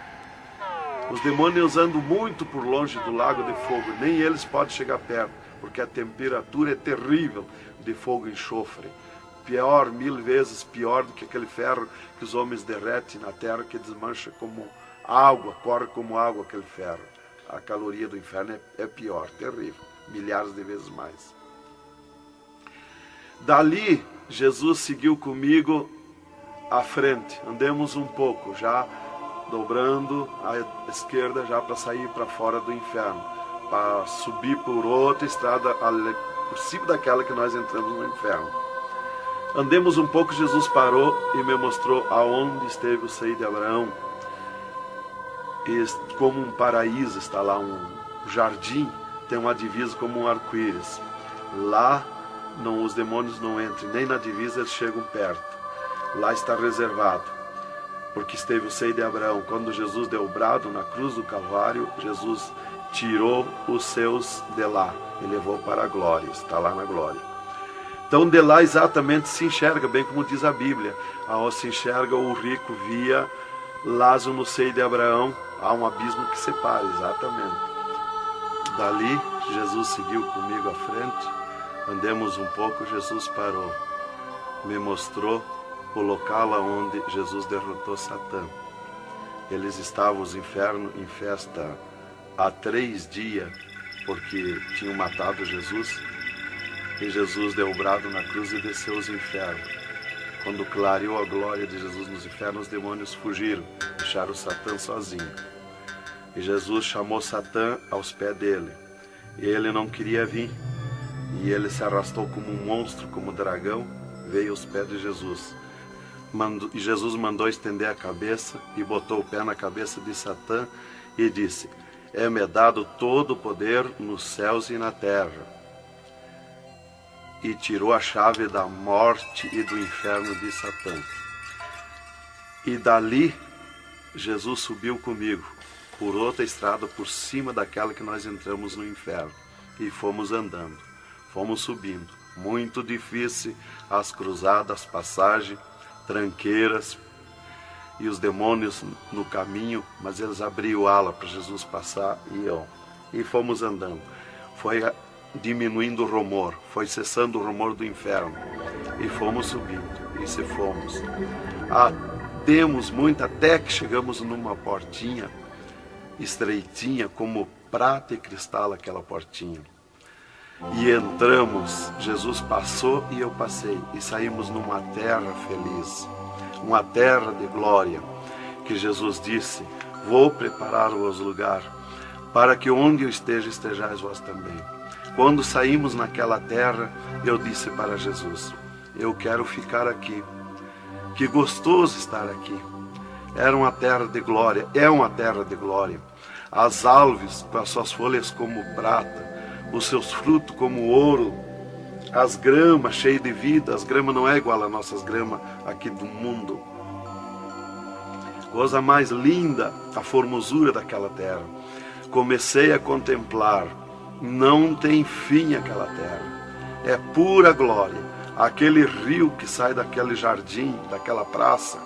Os demônios andam muito por longe do lago de fogo, nem eles podem chegar perto, porque a temperatura é terrível de fogo e enxofre. Pior, 1000 vezes pior do que aquele ferro que os homens derretem na terra, que desmancha como água, corre como água aquele ferro. A caloria do inferno é pior, terrível, milhares de vezes mais. Dali, Jesus seguiu comigo à frente. Andemos um pouco, já dobrando à esquerda, já para sair para fora do inferno, para subir por outra estrada, por cima daquela que nós entramos no inferno. Andemos um pouco, Jesus parou e me mostrou aonde esteve o seio de Abraão. E como um paraíso está lá, um jardim, tem uma divisa como um arco-íris. Lá os demônios não entram, nem na divisa eles chegam perto. Lá está reservado, porque esteve o seio de Abraão. Quando Jesus deu o brado na cruz do Calvário, Jesus tirou os seus de lá e levou para a glória, está lá na glória. Então de lá exatamente se enxerga, bem como diz a Bíblia, aonde se enxerga o rico via Lázaro no seio de Abraão, há um abismo que separa, exatamente. Dali Jesus seguiu comigo à frente. Andemos um pouco, Jesus parou, me mostrou o local onde Jesus derrotou Satã. Eles estavam, os infernos, em festa há 3 dias, porque tinham matado Jesus, e Jesus deu o brado na cruz e desceu os infernos. Quando clareou a glória de Jesus nos infernos, os demônios fugiram, deixaram Satã sozinho. E Jesus chamou Satã aos pés dele, e ele não queria vir. E ele se arrastou como um monstro, como um dragão, veio aos pés de Jesus. E Jesus mandou estender a cabeça e botou o pé na cabeça de Satã e disse: é-me dado todo o poder nos céus e na terra. E tirou a chave da morte e do inferno de Satã. E dali, Jesus subiu comigo, por outra estrada, por cima daquela que nós entramos no inferno. E fomos andando. Fomos subindo, muito difícil, as cruzadas, as passagens, tranqueiras, e os demônios no caminho, mas eles abriam ala para Jesus passar e fomos andando. Foi diminuindo o rumor, foi cessando o rumor do inferno, e fomos subindo, e se fomos. Demos muito, até que chegamos numa portinha estreitinha, como prata e cristal aquela portinha. E entramos, Jesus passou e eu passei, e saímos numa terra feliz, uma terra de glória, que Jesus disse: vou preparar-vos lugar, para que onde eu esteja, estejais vós também. Quando saímos naquela terra, eu disse para Jesus: eu quero ficar aqui, que gostoso estar aqui. Era uma terra de glória, é uma terra de glória. As árvores com as suas folhas como prata, os seus frutos como ouro, as gramas cheias de vida. As gramas não é igual às nossas gramas aqui do mundo. Coisa mais linda, a formosura daquela terra. Comecei a contemplar, não tem fim aquela terra, é pura glória. Aquele rio que sai daquele jardim, daquela praça,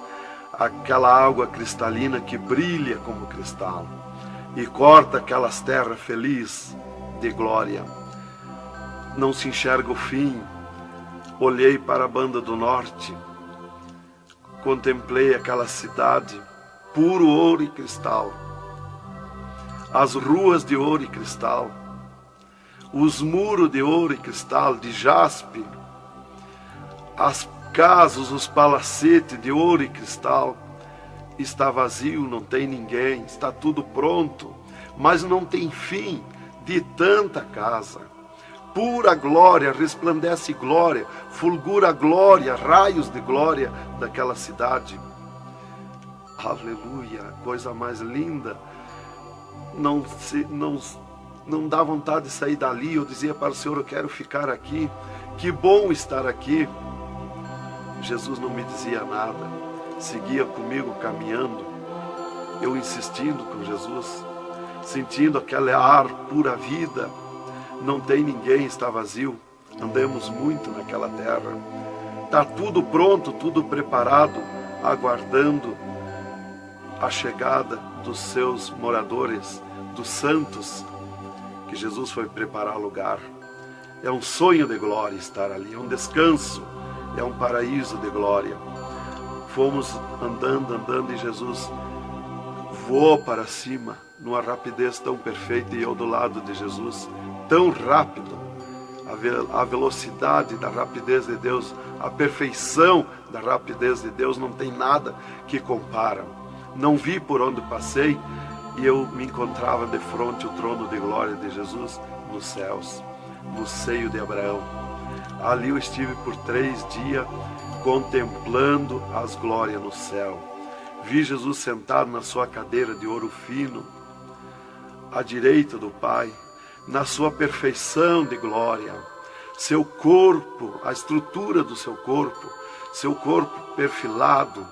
aquela água cristalina que brilha como cristal e corta aquelas terras felizes de glória. Não se enxerga o fim. Olhei para a banda do norte, contemplei aquela cidade, puro ouro e cristal, as ruas de ouro e cristal, os muros de ouro e cristal, de jaspe, as casas, os palacetes de ouro e cristal. Está vazio, não tem ninguém, está tudo pronto, mas não tem fim de tanta casa. Pura glória, resplandece glória, fulgura glória, raios de glória daquela cidade. Aleluia, coisa mais linda. Não dá vontade de sair dali. Eu dizia para o Senhor: eu quero ficar aqui, que bom estar aqui. Jesus não me dizia nada, seguia comigo caminhando, eu insistindo com Jesus, sentindo aquele ar pura vida. Não tem ninguém, está vazio. andemos muito naquela terra. Está tudo pronto, tudo preparado, aguardando a chegada dos seus moradores, dos santos, que Jesus foi preparar lugar. É um sonho de glória estar ali, é um descanso, é um paraíso de glória. Fomos andando e Jesus voou para cima, numa rapidez tão perfeita, e eu do lado de Jesus, tão rápido. A velocidade da rapidez de Deus, a perfeição da rapidez de Deus, não tem nada que compara. Não vi por onde passei, e eu me encontrava de frente ao trono de glória de Jesus nos céus, no seio de Abraão. Ali eu estive por 3 dias contemplando as glórias no céu. Vi Jesus sentado na sua cadeira de ouro fino, à direita do Pai, na sua perfeição de glória. Seu corpo, a estrutura do seu corpo perfilado,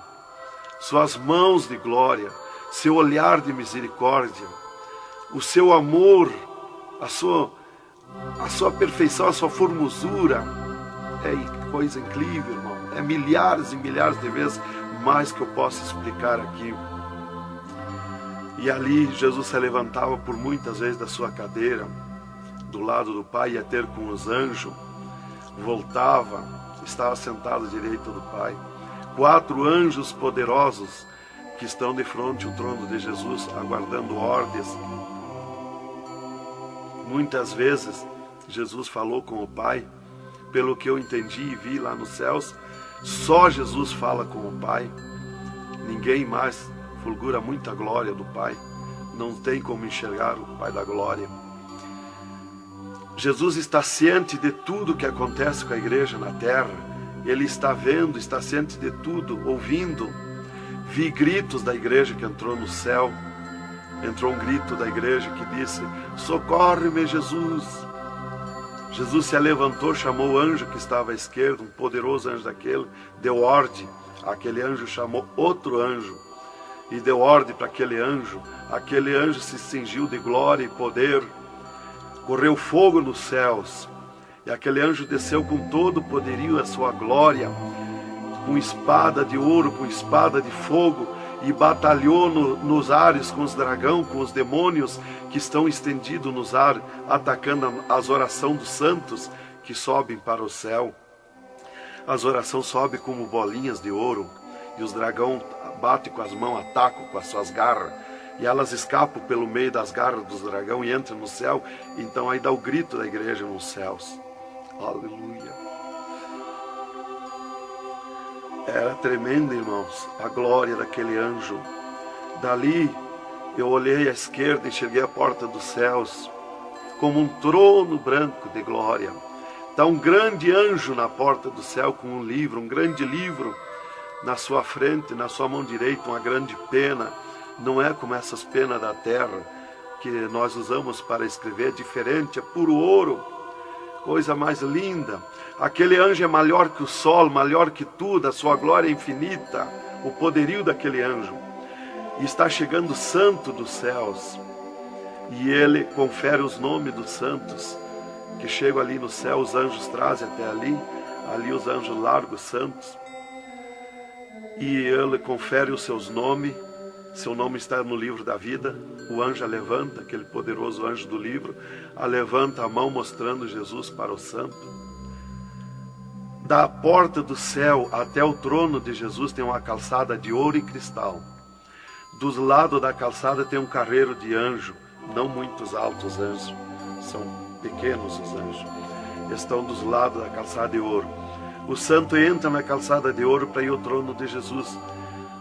suas mãos de glória, seu olhar de misericórdia, o seu amor, a sua perfeição, a sua formosura. É coisa incrível, irmão. É milhares e milhares de vezes mais que eu posso explicar aqui. E ali Jesus se levantava por muitas vezes da sua cadeira, do lado do Pai, ia ter com os anjos, voltava, estava sentado à direita do Pai. 4 anjos poderosos que estão de frente ao trono de Jesus, aguardando ordens. Muitas vezes Jesus falou com o Pai, pelo que eu entendi e vi lá nos céus, só Jesus fala com o Pai. Ninguém mais fulgura muita glória do Pai. Não tem como enxergar o Pai da glória. Jesus está ciente de tudo que acontece com a igreja na terra. Ele está vendo, está ciente de tudo, ouvindo. Vi gritos da igreja que entrou no céu. Entrou um grito da igreja que disse: socorre-me, Jesus. Jesus se levantou, chamou o anjo que estava à esquerda, um poderoso anjo daquele, deu ordem. Aquele anjo chamou outro anjo e deu ordem para aquele anjo. Aquele anjo se cingiu de glória e poder. Correu fogo nos céus. E aquele anjo desceu com todo o poderio e a sua glória, com espada de ouro, com espada de fogo, e batalhou nos ares com os dragões, com os demônios que estão estendidos nos ares, atacando as orações dos santos que sobem para o céu. As orações sobem como bolinhas de ouro, e os dragões batem com as mãos, atacam com as suas garras, e elas escapam pelo meio das garras dos dragões e entram no céu. Então aí dá o grito da igreja nos céus. Aleluia. Era tremendo, irmãos, a glória daquele anjo. Dali eu olhei à esquerda e enxerguei a porta dos céus, como um trono branco de glória. Está um grande anjo na porta do céu com um livro, um grande livro na sua frente, na sua mão direita, uma grande pena. Não é como essas penas da terra que nós usamos para escrever, é diferente, é puro ouro, coisa mais linda. Aquele anjo é maior que o sol, maior que tudo, a sua glória é infinita, o poderio daquele anjo. E está chegando o santo dos céus, e ele confere os nomes dos santos, que chegam ali no céu, os anjos trazem até ali os anjos largam os santos, e ele confere os seus nomes. Seu nome está no livro da vida. O anjo a levanta, aquele poderoso anjo do livro, a levanta a mão mostrando Jesus para o santo. Da porta do céu até o trono de Jesus tem uma calçada de ouro e cristal. Dos lados da calçada tem um carreiro de anjo, não muitos altos anjos, são pequenos os anjos. Estão dos lados da calçada de ouro. O santo entra na calçada de ouro para ir ao trono de Jesus.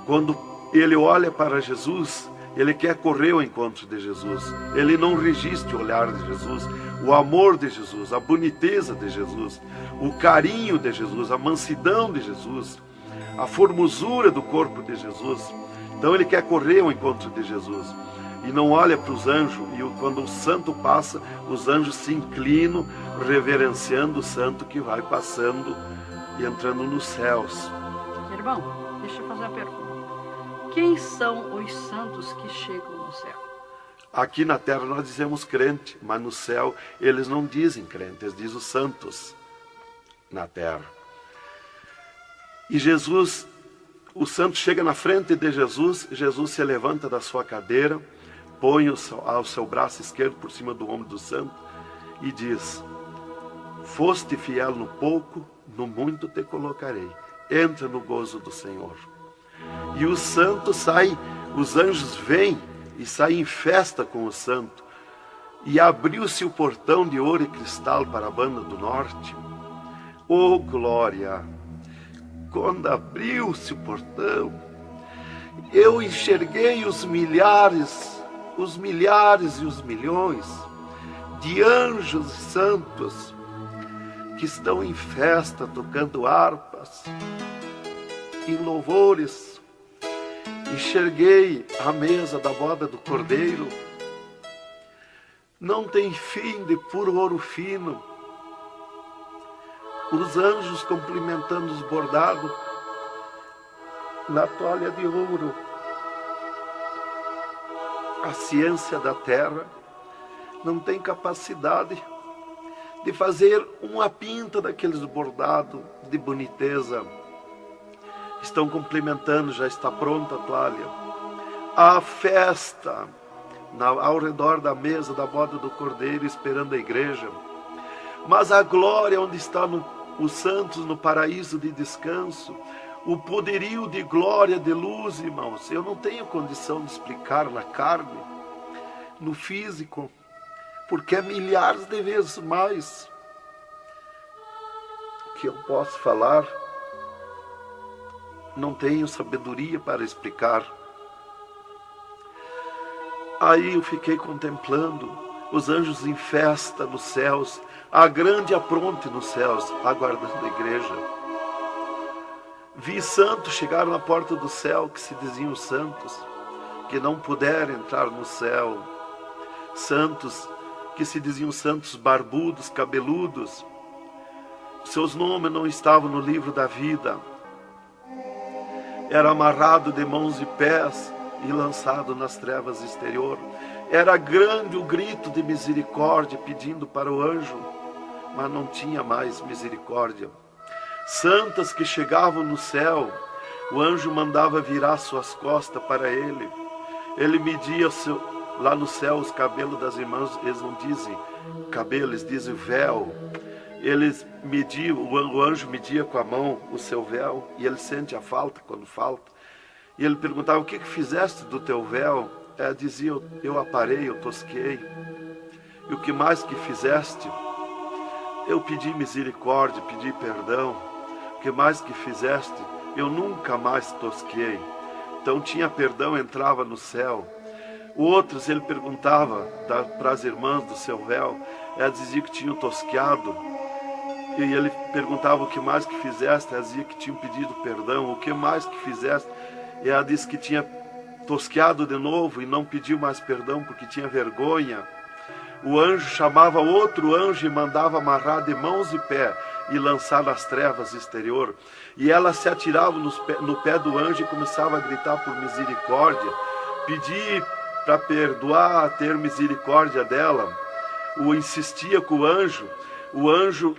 Quando ele olha para Jesus, ele quer correr ao encontro de Jesus. Ele não resiste o olhar de Jesus, o amor de Jesus, a boniteza de Jesus, o carinho de Jesus, a mansidão de Jesus, a formosura do corpo de Jesus. Então ele quer correr ao encontro de Jesus e não olha para os anjos. E quando o santo passa, os anjos se inclinam, reverenciando o santo que vai passando e entrando nos céus. Irmão, deixa eu fazer uma pergunta. Quem são os santos que chegam no céu? Aqui na terra nós dizemos crente, mas no céu eles não dizem crente, eles dizem os santos. na terra. E Jesus, o santo chega na frente de Jesus, Jesus se levanta da sua cadeira, põe o seu braço esquerdo por cima do ombro do santo e diz: foste fiel no pouco, no muito te colocarei. Entra no gozo do Senhor. E o santo sai, os anjos vêm e saem em festa com o santo. E abriu-se o portão de ouro e cristal para a banda do norte. Oh, glória! Quando abriu-se o portão, eu enxerguei os milhares e os milhões de anjos e santos que estão em festa, tocando harpas, em louvores. Enxerguei a mesa da boda do Cordeiro, não tem fim, de puro ouro fino. Os anjos cumprimentando os bordados na toalha de ouro. A ciência da terra não tem capacidade de fazer uma pinta daqueles bordados de boniteza. Estão cumprimentando, já está pronta a toalha. A festa ao redor da mesa da boda do Cordeiro, esperando a igreja. Mas a glória onde estão os santos no paraíso de descanso, o poderio de glória, de luz, irmãos, eu não tenho condição de explicar na carne, no físico, porque é milhares de vezes mais que eu posso falar. Não tenho sabedoria para explicar. Aí eu fiquei contemplando os anjos em festa nos céus, a grande apronte nos céus, aguardando a igreja. Vi santos chegar na porta do céu, que se diziam santos, que não puderam entrar no céu. Santos que se diziam santos barbudos, cabeludos. Seus nomes não estavam no livro da vida. Era amarrado de mãos e pés e lançado nas trevas exterior. Era grande o grito de misericórdia pedindo para o anjo, mas não tinha mais misericórdia. Santas que chegavam no céu, o anjo mandava virar suas costas para ele. Ele media lá no céu os cabelos das irmãs, eles não dizem cabelo, eles dizem véu. Eles mediam, o anjo media com a mão o seu véu, e ele sente a falta quando falta. E ele perguntava: o que fizeste do teu véu? Ela dizia: eu aparei, eu tosquei. E o que mais que fizeste? Eu pedi misericórdia, pedi perdão. O que mais que fizeste? Eu nunca mais tosquei. Então tinha perdão, entrava no céu. Outros ele perguntava para as irmãs do seu véu. Ela dizia que tinham tosqueado. E ele perguntava: o que mais que fizeste? Ela dizia que tinham pedido perdão. O que mais que fizeste? E ela disse que tinha tosqueado de novo e não pediu mais perdão porque tinha vergonha. O anjo chamava outro anjo e mandava amarrar de mãos e pé e lançar nas trevas exterior. E ela se atirava no pé do anjo e começava a gritar por misericórdia, pedir para perdoar, ter misericórdia dela. Insistia com o anjo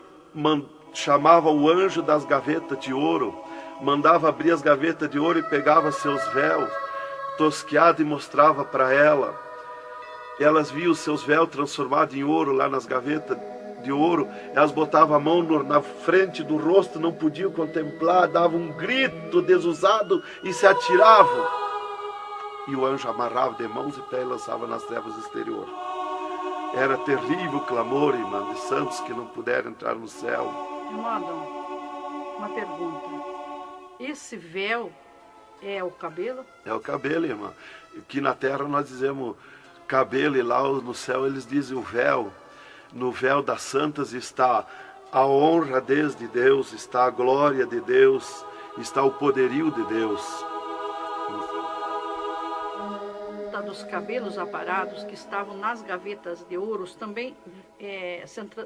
chamava o anjo das gavetas de ouro, mandava abrir as gavetas de ouro e pegava seus véus tosqueados e mostrava para ela. Elas viam os seus véus transformados em ouro lá nas gavetas de ouro. Elas botavam a mão na frente do rosto, não podiam contemplar, davam um grito desusado e se atiravam. E o anjo amarrava de mãos e pés e lançava nas trevas exterior. Era terrível o clamor, irmã, de santos que não puderam entrar no céu. Irmão Adão, uma pergunta. Esse véu é o cabelo? É o cabelo, irmã. Aqui na terra nós dizemos cabelo e lá no céu eles dizem o véu. No véu das santas está a honra desde Deus, está a glória de Deus, está o poderio de Deus. Está dos cabelos aparados que estavam nas gavetas de ouros também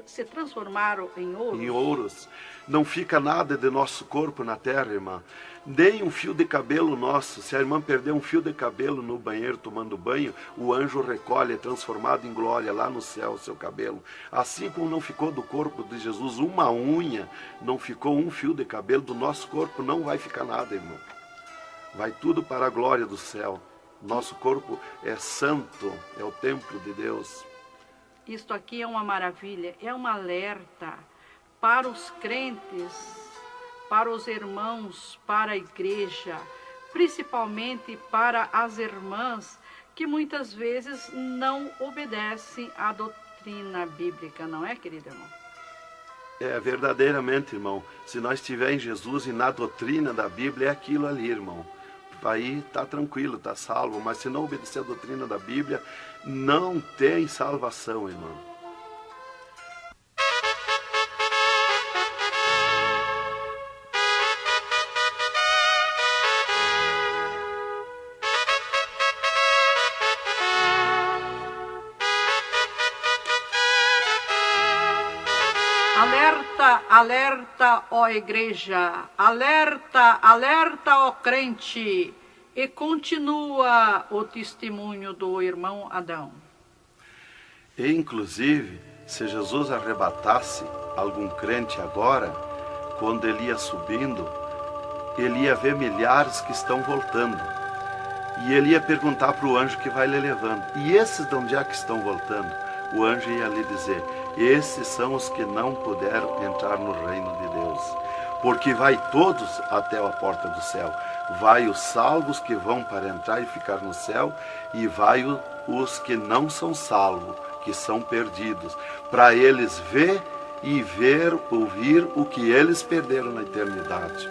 se transformaram em ouros? Em ouros. Não fica nada de nosso corpo na terra, irmã. Nem um fio de cabelo nosso. Se a irmã perder um fio de cabelo no banheiro tomando banho, o anjo recolhe, é transformado em glória lá no céu o seu cabelo. Assim como não ficou do corpo de Jesus uma unha, não ficou um fio de cabelo do nosso corpo, não vai ficar nada, irmão. Vai tudo para a glória do céu. Nosso corpo é santo, é o templo de Deus. Isto aqui é uma maravilha, é um alerta para os crentes, para os irmãos, para a igreja, principalmente para as irmãs que muitas vezes não obedecem à doutrina bíblica, não é, querido irmão? É, verdadeiramente, irmão. Se nós estivermos em Jesus e na doutrina da Bíblia, é aquilo ali, irmão. Aí está tranquilo, está salvo. Mas se não obedecer a doutrina da Bíblia, não tem salvação, irmão. Alerta, alerta, ó igreja, alerta, alerta, ó crente. E continua o testemunho do irmão Adão. E, inclusive, se Jesus arrebatasse algum crente agora, quando ele ia subindo, ele ia ver milhares que estão voltando. E ele ia perguntar para o anjo que vai lhe levando. E esses de onde é que estão voltando? O anjo ia lhe dizer: esses são os que não puderam entrar no reino de Deus. Porque vai todos até a porta do céu. Vai os salvos que vão para entrar e ficar no céu, e vai os que não são salvos, que são perdidos, para eles ouvir o que eles perderam na eternidade.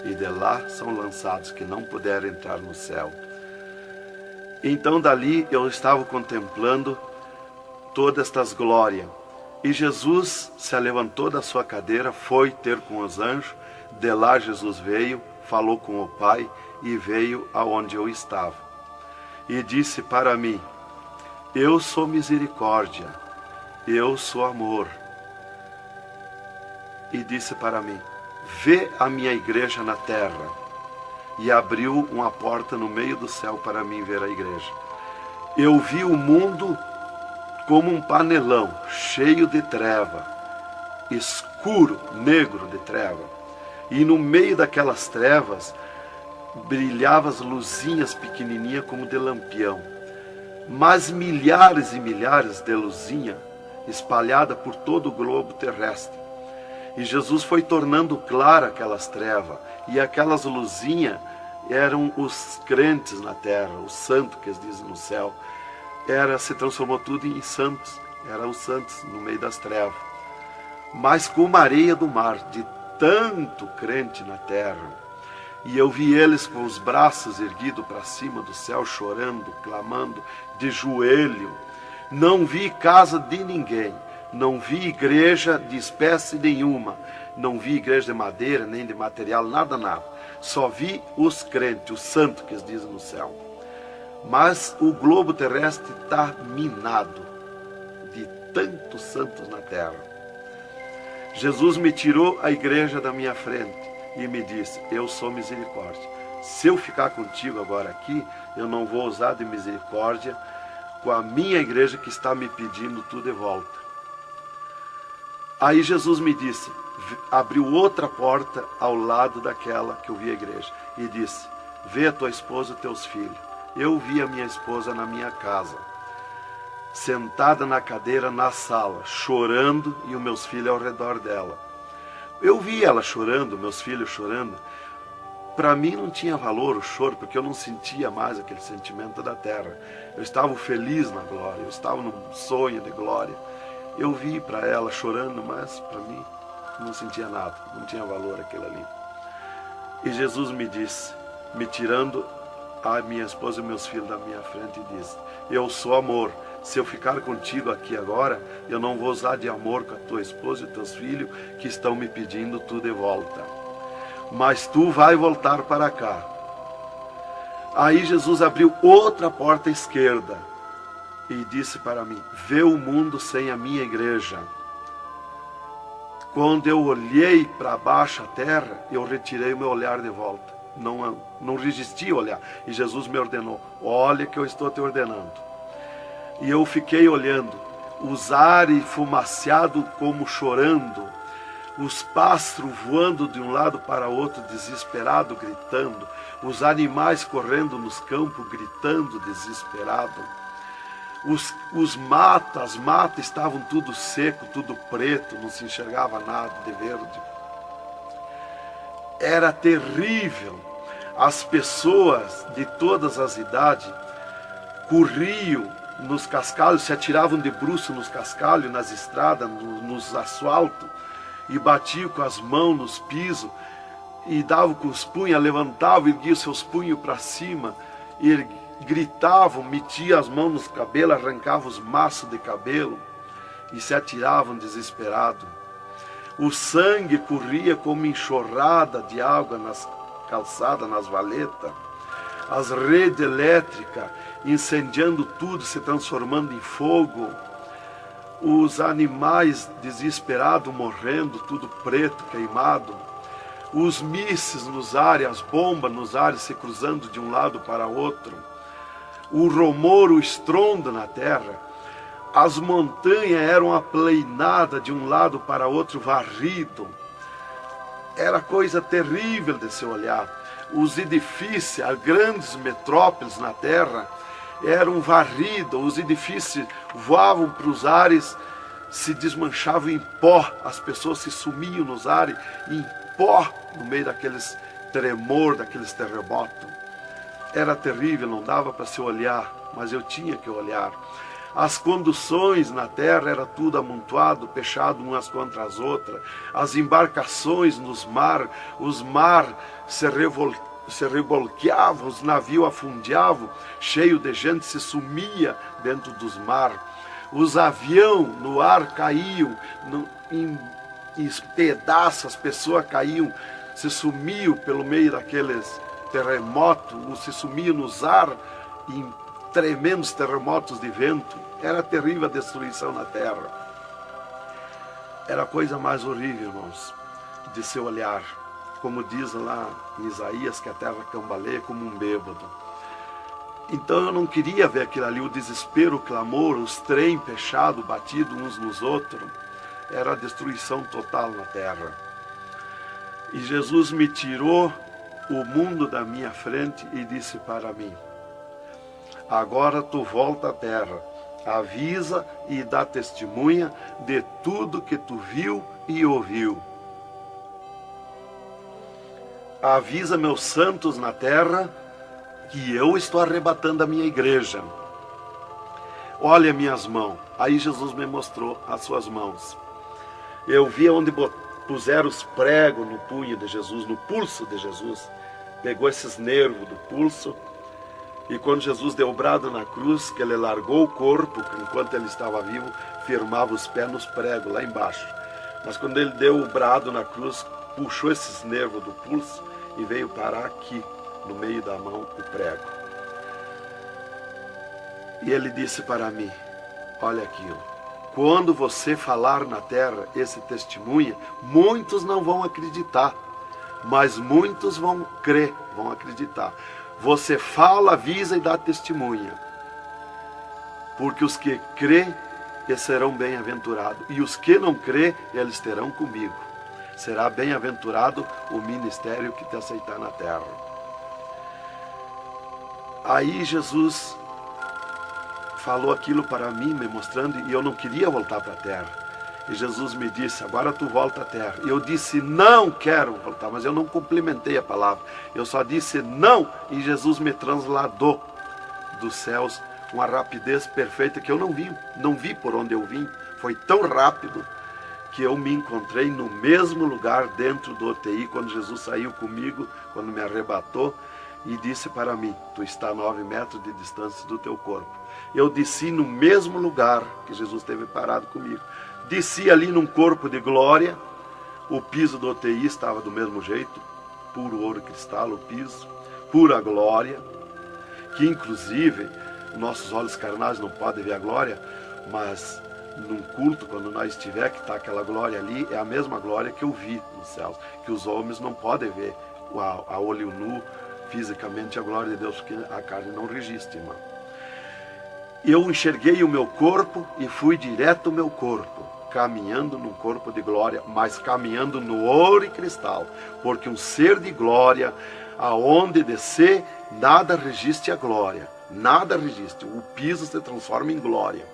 E de lá são lançados que não puderam entrar no céu. Então dali eu estava contemplando todas estas glórias. E Jesus se levantou da sua cadeira, foi ter com os anjos. De lá Jesus veio, falou com o Pai e veio aonde eu estava. E disse para mim: eu sou misericórdia, eu sou amor. E disse para mim: vê a minha igreja na terra. E abriu uma porta no meio do céu para mim ver a igreja. Eu vi o mundo como um panelão, cheio de treva, escuro, negro de treva. E no meio daquelas trevas, brilhavam as luzinhas pequenininhas como de lampião. Mas milhares e milhares de luzinhas espalhadas por todo o globo terrestre. E Jesus foi tornando clara aquelas trevas. E aquelas luzinhas eram os crentes na terra, os santos que eles dizem no céu. Se transformou tudo em santos, eram os santos no meio das trevas. Mas como a areia do mar, de tanto crente na terra. E eu vi eles com os braços erguidos para cima do céu, chorando, clamando, de joelho. Não vi casa de ninguém, não vi igreja de espécie nenhuma, não vi igreja de madeira, nem de material, nada. Só vi os crentes, os santos que eles dizem no céu. Mas o globo terrestre está minado de tantos santos na terra. Jesus me tirou a igreja da minha frente e me disse: eu sou misericórdia. Se eu ficar contigo agora aqui, eu não vou usar de misericórdia com a minha igreja que está me pedindo tudo de volta. Aí Jesus me disse, abriu outra porta ao lado daquela que eu vi a igreja e disse: vê a tua esposa e teus filhos. Eu vi a minha esposa na minha casa, sentada na cadeira na sala, chorando, e os meus filhos ao redor dela. Eu vi ela chorando, meus filhos chorando. Para mim não tinha valor o choro, porque eu não sentia mais aquele sentimento da terra. Eu estava feliz na glória, eu estava num sonho de glória. Eu vi para ela chorando, mas para mim não sentia nada, não tinha valor aquilo ali. E Jesus me disse, me tirando a minha esposa e meus filhos da minha frente, e disse: eu sou amor. Se eu ficar contigo aqui agora, eu não vou usar de amor com a tua esposa e teus filhos que estão me pedindo tu de volta. Mas tu vai voltar para cá. Aí Jesus abriu outra porta à esquerda e disse para mim: vê o mundo sem a minha igreja. Quando eu olhei para baixo a terra, eu retirei o meu olhar de volta. Não resisti a olhar. E Jesus me ordenou: olha que eu estou te ordenando. E eu fiquei olhando, os ares fumaciados como chorando, os pássaros voando de um lado para outro, desesperado, gritando, os animais correndo nos campos, gritando, desesperado. As matas estavam tudo seco, tudo preto, não se enxergava nada de verde. Era terrível. As pessoas de todas as idades corriam nos cascalhos, se atiravam de bruços nos cascalhos, nas estradas, nos asfaltos, e batiam com as mãos nos pisos, e davam com os punhos, levantavam e erguiam seus punhos para cima, e gritavam, metiam as mãos nos cabelos, arrancavam os maços de cabelo, e se atiravam desesperados. O sangue corria como enxurrada de água nas calçadas, nas valetas. As redes elétricas incendiando tudo, se transformando em fogo. Os animais desesperados morrendo, tudo preto, queimado. Os mísseis nos ares, as bombas nos ares se cruzando de um lado para outro. O rumor, o estrondo na terra. As montanhas eram aplainadas de um lado para outro, varrido. Era coisa terrível de se olhar. Os edifícios, as grandes metrópoles na terra, eram varridos. Os edifícios voavam para os ares, se desmanchavam em pó. As pessoas se sumiam nos ares em pó, no meio daqueles tremor, daqueles terremotos. Era terrível, não dava para se olhar, mas eu tinha que olhar. As conduções na terra era tudo amontoado, fechado umas contra as outras. As embarcações nos mar, os mar se revolqueavam, os navios afundiavam, cheio de gente, se sumia dentro dos mar. Os aviões no ar caíam em pedaços, as pessoas caíam, se sumiam pelo meio daqueles terremotos, se sumiam nos ar em tremendos terremotos de vento. Era terrível a destruição na terra. Era a coisa mais horrível, irmãos, de se olhar. Como diz lá em Isaías, que a terra cambaleia como um bêbado. Então eu não queria ver aquilo ali, o desespero, o clamor, os trens fechados, batidos uns nos outros. Era a destruição total na terra. E Jesus me tirou o mundo da minha frente e disse para mim: agora tu volta à terra, avisa e dá testemunha de tudo que tu viu e ouviu. Avisa meus santos na terra que eu estou arrebatando a minha igreja. Olha minhas mãos. Aí Jesus me mostrou as suas mãos. Eu vi onde puseram os pregos no punho de Jesus, no pulso de Jesus. Pegou esses nervos do pulso. E quando Jesus deu o brado na cruz, que ele largou o corpo, enquanto ele estava vivo, firmava os pés nos pregos, lá embaixo. Mas quando ele deu o brado na cruz, puxou esses nervos do pulso e veio parar aqui, no meio da mão, o prego. E ele disse para mim: olha aquilo, quando você falar na terra esse testemunho, muitos não vão acreditar, mas muitos vão crer, vão acreditar. Você fala, avisa e dá testemunha. Porque os que crê, eles serão bem-aventurados. E os que não crê, eles terão comigo. Será bem-aventurado o ministério que te aceitar na terra. Aí Jesus falou aquilo para mim, me mostrando, e eu não queria voltar para a terra. E Jesus me disse: agora tu volta à terra. E eu disse: não quero voltar, mas eu não complementei a palavra. Eu só disse não, e Jesus me transladou dos céus com uma rapidez perfeita que eu não vi por onde eu vim. Foi tão rápido que eu me encontrei no mesmo lugar dentro do UTI, quando Jesus saiu comigo, quando me arrebatou, e disse para mim: tu está a 9 metros de distância do teu corpo. Eu desci no mesmo lugar que Jesus esteve parado comigo. Desci ali num corpo de glória. O piso do UTI estava do mesmo jeito, puro ouro e cristal o piso, pura glória. que inclusive nossos olhos carnais não podem ver a glória, mas num culto, quando nós estiver, que está aquela glória ali, é a mesma glória que eu vi nos céus, que os homens não podem ver a olho nu, fisicamente, a glória de Deus, porque a carne não registra, irmão. Eu enxerguei o meu corpo e fui direto ao meu corpo, caminhando num corpo de glória, mas caminhando no ouro e cristal, porque um ser de glória, aonde descer, nada resiste a glória, nada resiste, o piso se transforma em glória.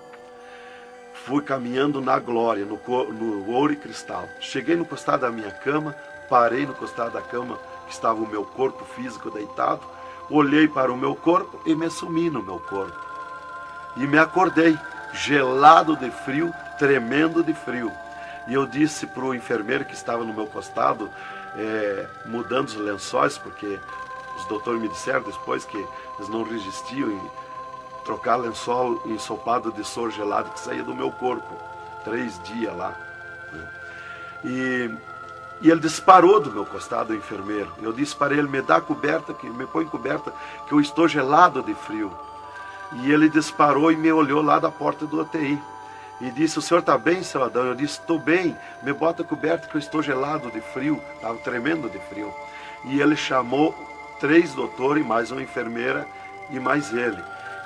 Fui caminhando na glória, no ouro e cristal. Cheguei no costado da minha cama, parei no costado da cama, que estava o meu corpo físico deitado, olhei para o meu corpo e me sumi no meu corpo. E me acordei, gelado de frio, tremendo de frio. E eu disse para o enfermeiro que estava no meu costado, mudando os lençóis, porque os doutores me disseram depois que eles não resistiam em trocar lençol ensopado de soro gelado que saía do meu corpo. 3 dias lá. E ele disparou do meu costado, o enfermeiro. Eu disse para ele, me dá coberta, me põe coberta, que eu estou gelado de frio. E ele disparou e me olhou lá da porta do UTI. E disse, o senhor está bem, seu Adão? Eu disse, estou bem, me bota coberta que eu estou gelado de frio. Estava tremendo de frio. E ele chamou 3 doutores, mais uma enfermeira e mais ele.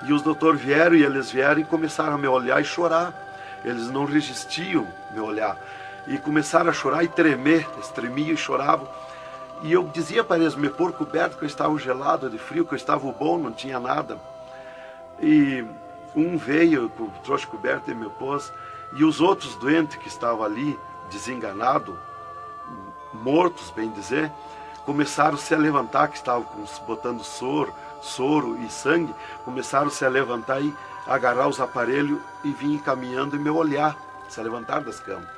E os doutores vieram e começaram a me olhar e chorar. Eles não resistiam me olhar. E começaram a chorar e tremer, eles tremiam e choravam. E eu dizia para eles me pôr coberto, que eu estava gelado de frio, que eu estava bom, não tinha nada. E um veio, trouxe coberto e me pôs. E os outros doentes que estavam ali, desenganados, mortos, bem dizer, começaram a se levantar, que estavam botando soro e sangue, começaram a se levantar e agarrar os aparelhos e vinham caminhando e me olhar, se levantar das camas.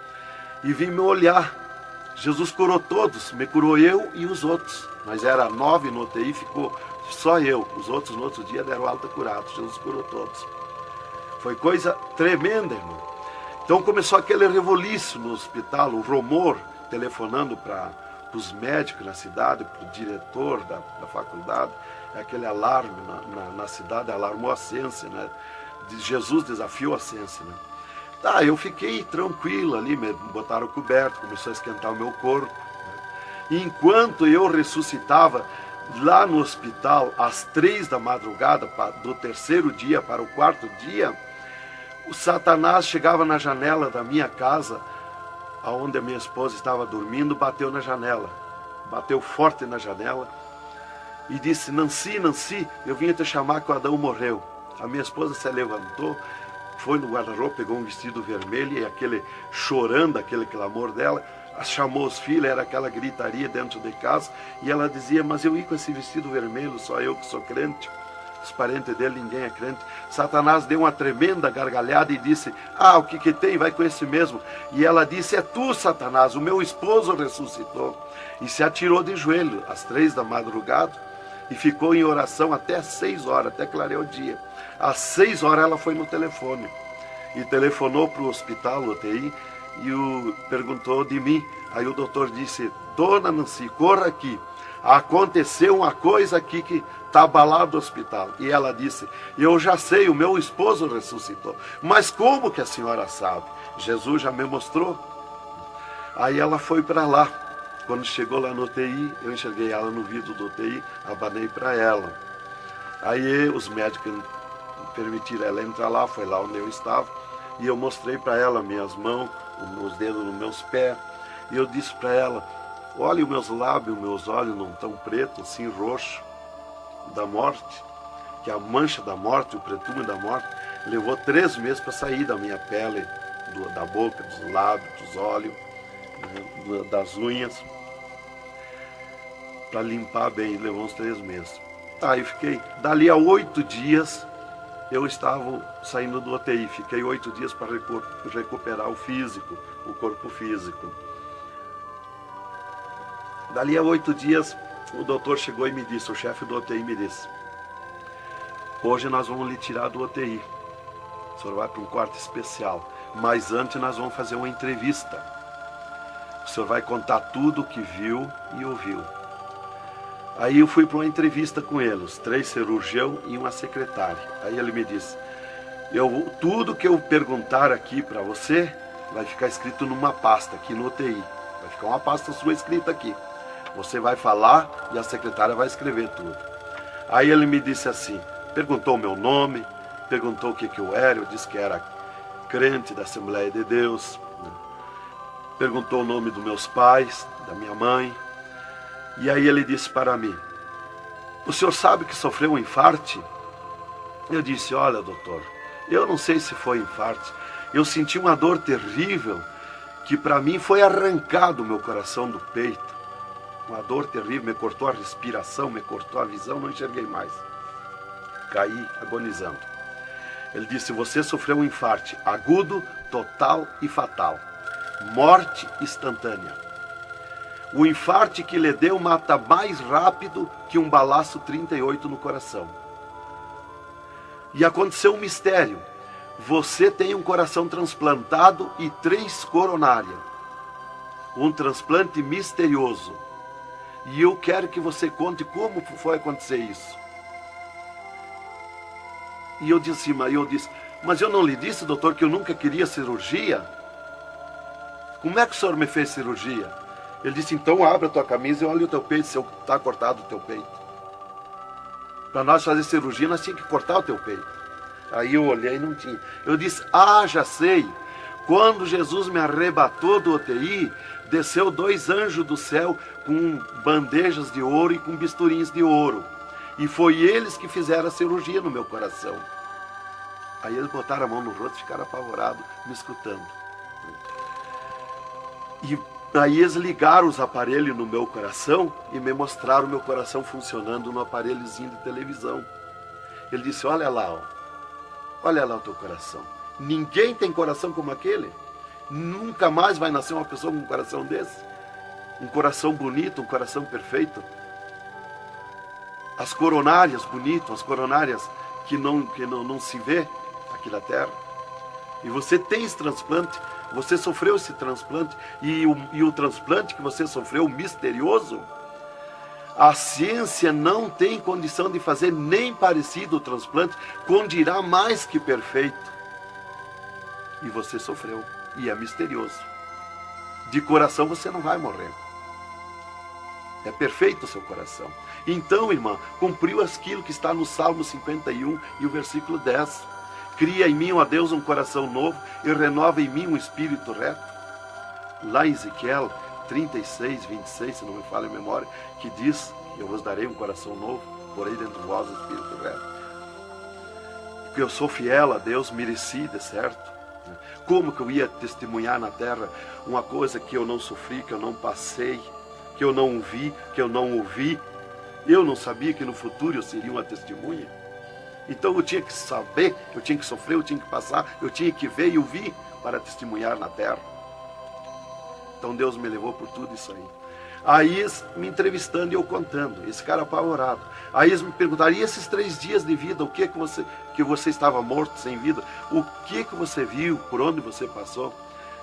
E vim me olhar. Jesus curou todos, me curou eu e os outros. Mas era 9 no UTI, ficou só eu. Os outros no outro dia deram alta curados. Jesus curou todos. Foi coisa tremenda, irmão. Então começou aquele revoluço no hospital, o rumor, telefonando para os médicos na cidade, para o diretor da faculdade, aquele alarme na cidade, alarmou a ciência, né? Jesus desafiou a ciência, né? Tá, eu fiquei tranquilo ali, me botaram coberto, começou a esquentar o meu corpo, né? E enquanto eu ressuscitava lá no hospital, às 3 da madrugada, do 3º dia para o 4º dia, o Satanás chegava na janela da minha casa, onde a minha esposa estava dormindo, bateu na janela, bateu forte na janela, e disse, Nancy, Nancy, eu vim te chamar que o Adão morreu. A minha esposa se levantou, foi no guarda-roupa, pegou um vestido vermelho e aquele chorando, aquele clamor dela, chamou os filhos, era aquela gritaria dentro de casa, e ela dizia, mas eu ia com esse vestido vermelho, só eu que sou crente, os parentes dele, ninguém é crente. Satanás deu uma tremenda gargalhada e disse, o que tem, vai com esse mesmo. E ela disse, é tu, Satanás, o meu esposo ressuscitou. E se atirou de joelho às 3 da madrugada e ficou em oração até às 6 horas, até clarear o dia. Às 6 horas ela foi no telefone e telefonou para o hospital, UTI, e perguntou de mim. Aí o doutor disse, dona Nancy, corra aqui, aconteceu uma coisa aqui que está abalado o hospital. E ela disse, eu já sei, o meu esposo ressuscitou. Mas como que a senhora sabe? Jesus já me mostrou. Aí ela foi para lá. Quando chegou lá no UTI, eu enxerguei ela no vidro do UTI, abanei para ela. Aí os médicos permitiram ela entrar lá, foi lá onde eu estava, e eu mostrei para ela minhas mãos, os dedos nos meus pés, e eu disse para ela, olha os meus lábios, meus olhos não estão pretos, assim roxo, da morte, que a mancha da morte, o pretume da morte, levou 3 meses para sair da minha pele, da boca, dos lábios, dos olhos, das unhas, para limpar bem, levou uns 3 meses. Tá, eu fiquei, dali a 8 dias, eu estava saindo do UTI, fiquei 8 dias para recuperar o físico, o corpo físico. Dali a 8 dias, o doutor chegou e me disse, o chefe do UTI me disse, hoje nós vamos lhe tirar do UTI, o senhor vai para um quarto especial, mas antes nós vamos fazer uma entrevista. O senhor vai contar tudo o que viu e ouviu. Aí eu fui para uma entrevista com ele, os 3 cirurgiões e uma secretária. Aí ele me disse, tudo que eu perguntar aqui para você, vai ficar escrito numa pasta aqui no UTI. Vai ficar uma pasta sua escrita aqui. Você vai falar e a secretária vai escrever tudo. Aí ele me disse assim, perguntou o meu nome, perguntou o que eu era, eu disse que era crente da Assembleia de Deus, né? Perguntou o nome dos meus pais, da minha mãe. E aí ele disse para mim, o senhor sabe que sofreu um infarte? Eu disse, olha doutor, eu não sei se foi infarte, eu senti uma dor terrível, que para mim foi arrancado o meu coração do peito. Uma dor terrível, me cortou a respiração, me cortou a visão, não enxerguei mais. Caí agonizando. Ele disse, você sofreu um infarte agudo, total e fatal. Morte instantânea. O infarte que lhe deu mata mais rápido que um balaço 38 no coração. E aconteceu um mistério. Você tem um coração transplantado e 3 coronárias. Um transplante misterioso. E eu quero que você conte como foi acontecer isso. E eu disse, mas eu não lhe disse, doutor, que eu nunca queria cirurgia? Como é que o senhor me fez cirurgia? Ele disse, então abre a tua camisa e olha o teu peito, se está cortado o teu peito. Para nós fazer cirurgia, nós tínhamos que cortar o teu peito. Aí eu olhei e não tinha. Eu disse, já sei. Quando Jesus me arrebatou do UTI, desceu 2 anjos do céu com bandejas de ouro e com bisturins de ouro. E foi eles que fizeram a cirurgia no meu coração. Aí eles botaram a mão no rosto e ficaram apavorados, me escutando. E aí eles ligaram os aparelhos no meu coração e me mostraram o meu coração funcionando no aparelhozinho de televisão. Ele disse, olha lá o teu coração. Ninguém tem coração como aquele. Nunca mais vai nascer uma pessoa com um coração desse. Um coração bonito, um coração perfeito. As coronárias bonitas, as coronárias que não se vê aqui na terra. E você tem esse transplante, você sofreu esse transplante, e o transplante que você sofreu, misterioso, a ciência não tem condição de fazer nem parecido o transplante, com dirá mais que perfeito. E você sofreu, e é misterioso. De coração você não vai morrer. É perfeito o seu coração. Então, irmã, cumpriu aquilo que está no Salmo 51 e o versículo 10. Cria em mim, ó Deus, um coração novo e renova em mim um espírito reto. Lá em Ezequiel 36, 26, se não me falha a memória, que diz, eu vos darei um coração novo, porei dentro de vós um espírito reto. Porque eu sou fiel a Deus, mereci, de certo. Como que eu ia testemunhar na terra uma coisa que eu não sofri, que eu não passei, que eu não vi, que eu não ouvi? Eu não sabia que no futuro eu seria uma testemunha. Então eu tinha que saber, eu tinha que sofrer, eu tinha que passar, eu tinha que ver e ouvir para testemunhar na terra. Então Deus me levou por tudo isso aí. Aí eles me entrevistando e eu contando, esse cara apavorado. Aí eles me perguntaram, e esses 3 dias de vida, o que você estava morto, sem vida, o que você viu, por onde você passou?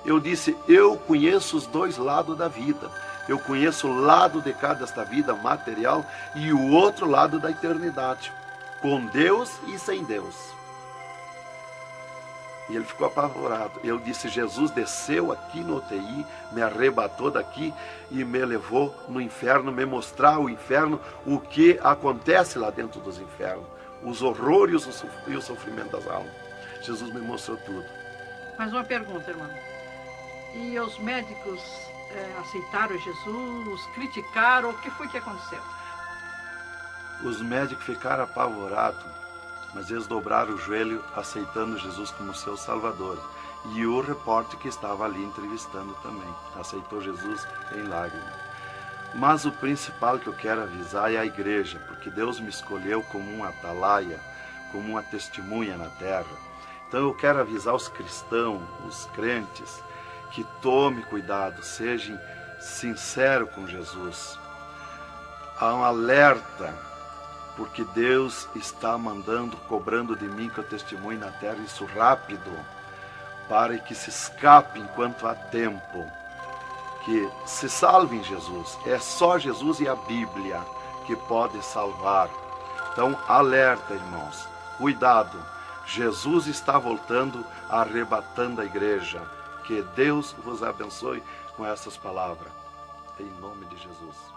Eu disse, eu conheço os 2 lados da vida. Eu conheço o lado de cá desta vida material e o outro lado da eternidade, com Deus e sem Deus. E ele ficou apavorado. Eu disse, Jesus desceu aqui no UTI, me arrebatou daqui e me levou no inferno, me mostrar o inferno, o que acontece lá dentro dos infernos, os horrores e o sofrimento das almas. Jesus me mostrou tudo. Mais uma pergunta, irmão. E os médicos aceitaram Jesus, criticaram, o que foi que aconteceu? Os médicos ficaram apavorados, mas eles dobraram o joelho aceitando Jesus como seu Salvador. E o repórter que estava ali entrevistando também aceitou Jesus em lágrimas. Mas o principal que eu quero avisar é a igreja, porque Deus me escolheu como uma atalaia, como uma testemunha na terra. Então eu quero avisar os cristãos, os crentes, que tome cuidado, seja sincero com Jesus. Há um alerta, porque Deus está cobrando de mim que eu testemunhe na terra isso rápido, para que se escape enquanto há tempo, que se salve em Jesus. É só Jesus e a Bíblia que pode salvar. Então, alerta, irmãos, cuidado, Jesus está voltando, arrebatando a igreja. Que Deus vos abençoe com essas palavras. Em nome de Jesus.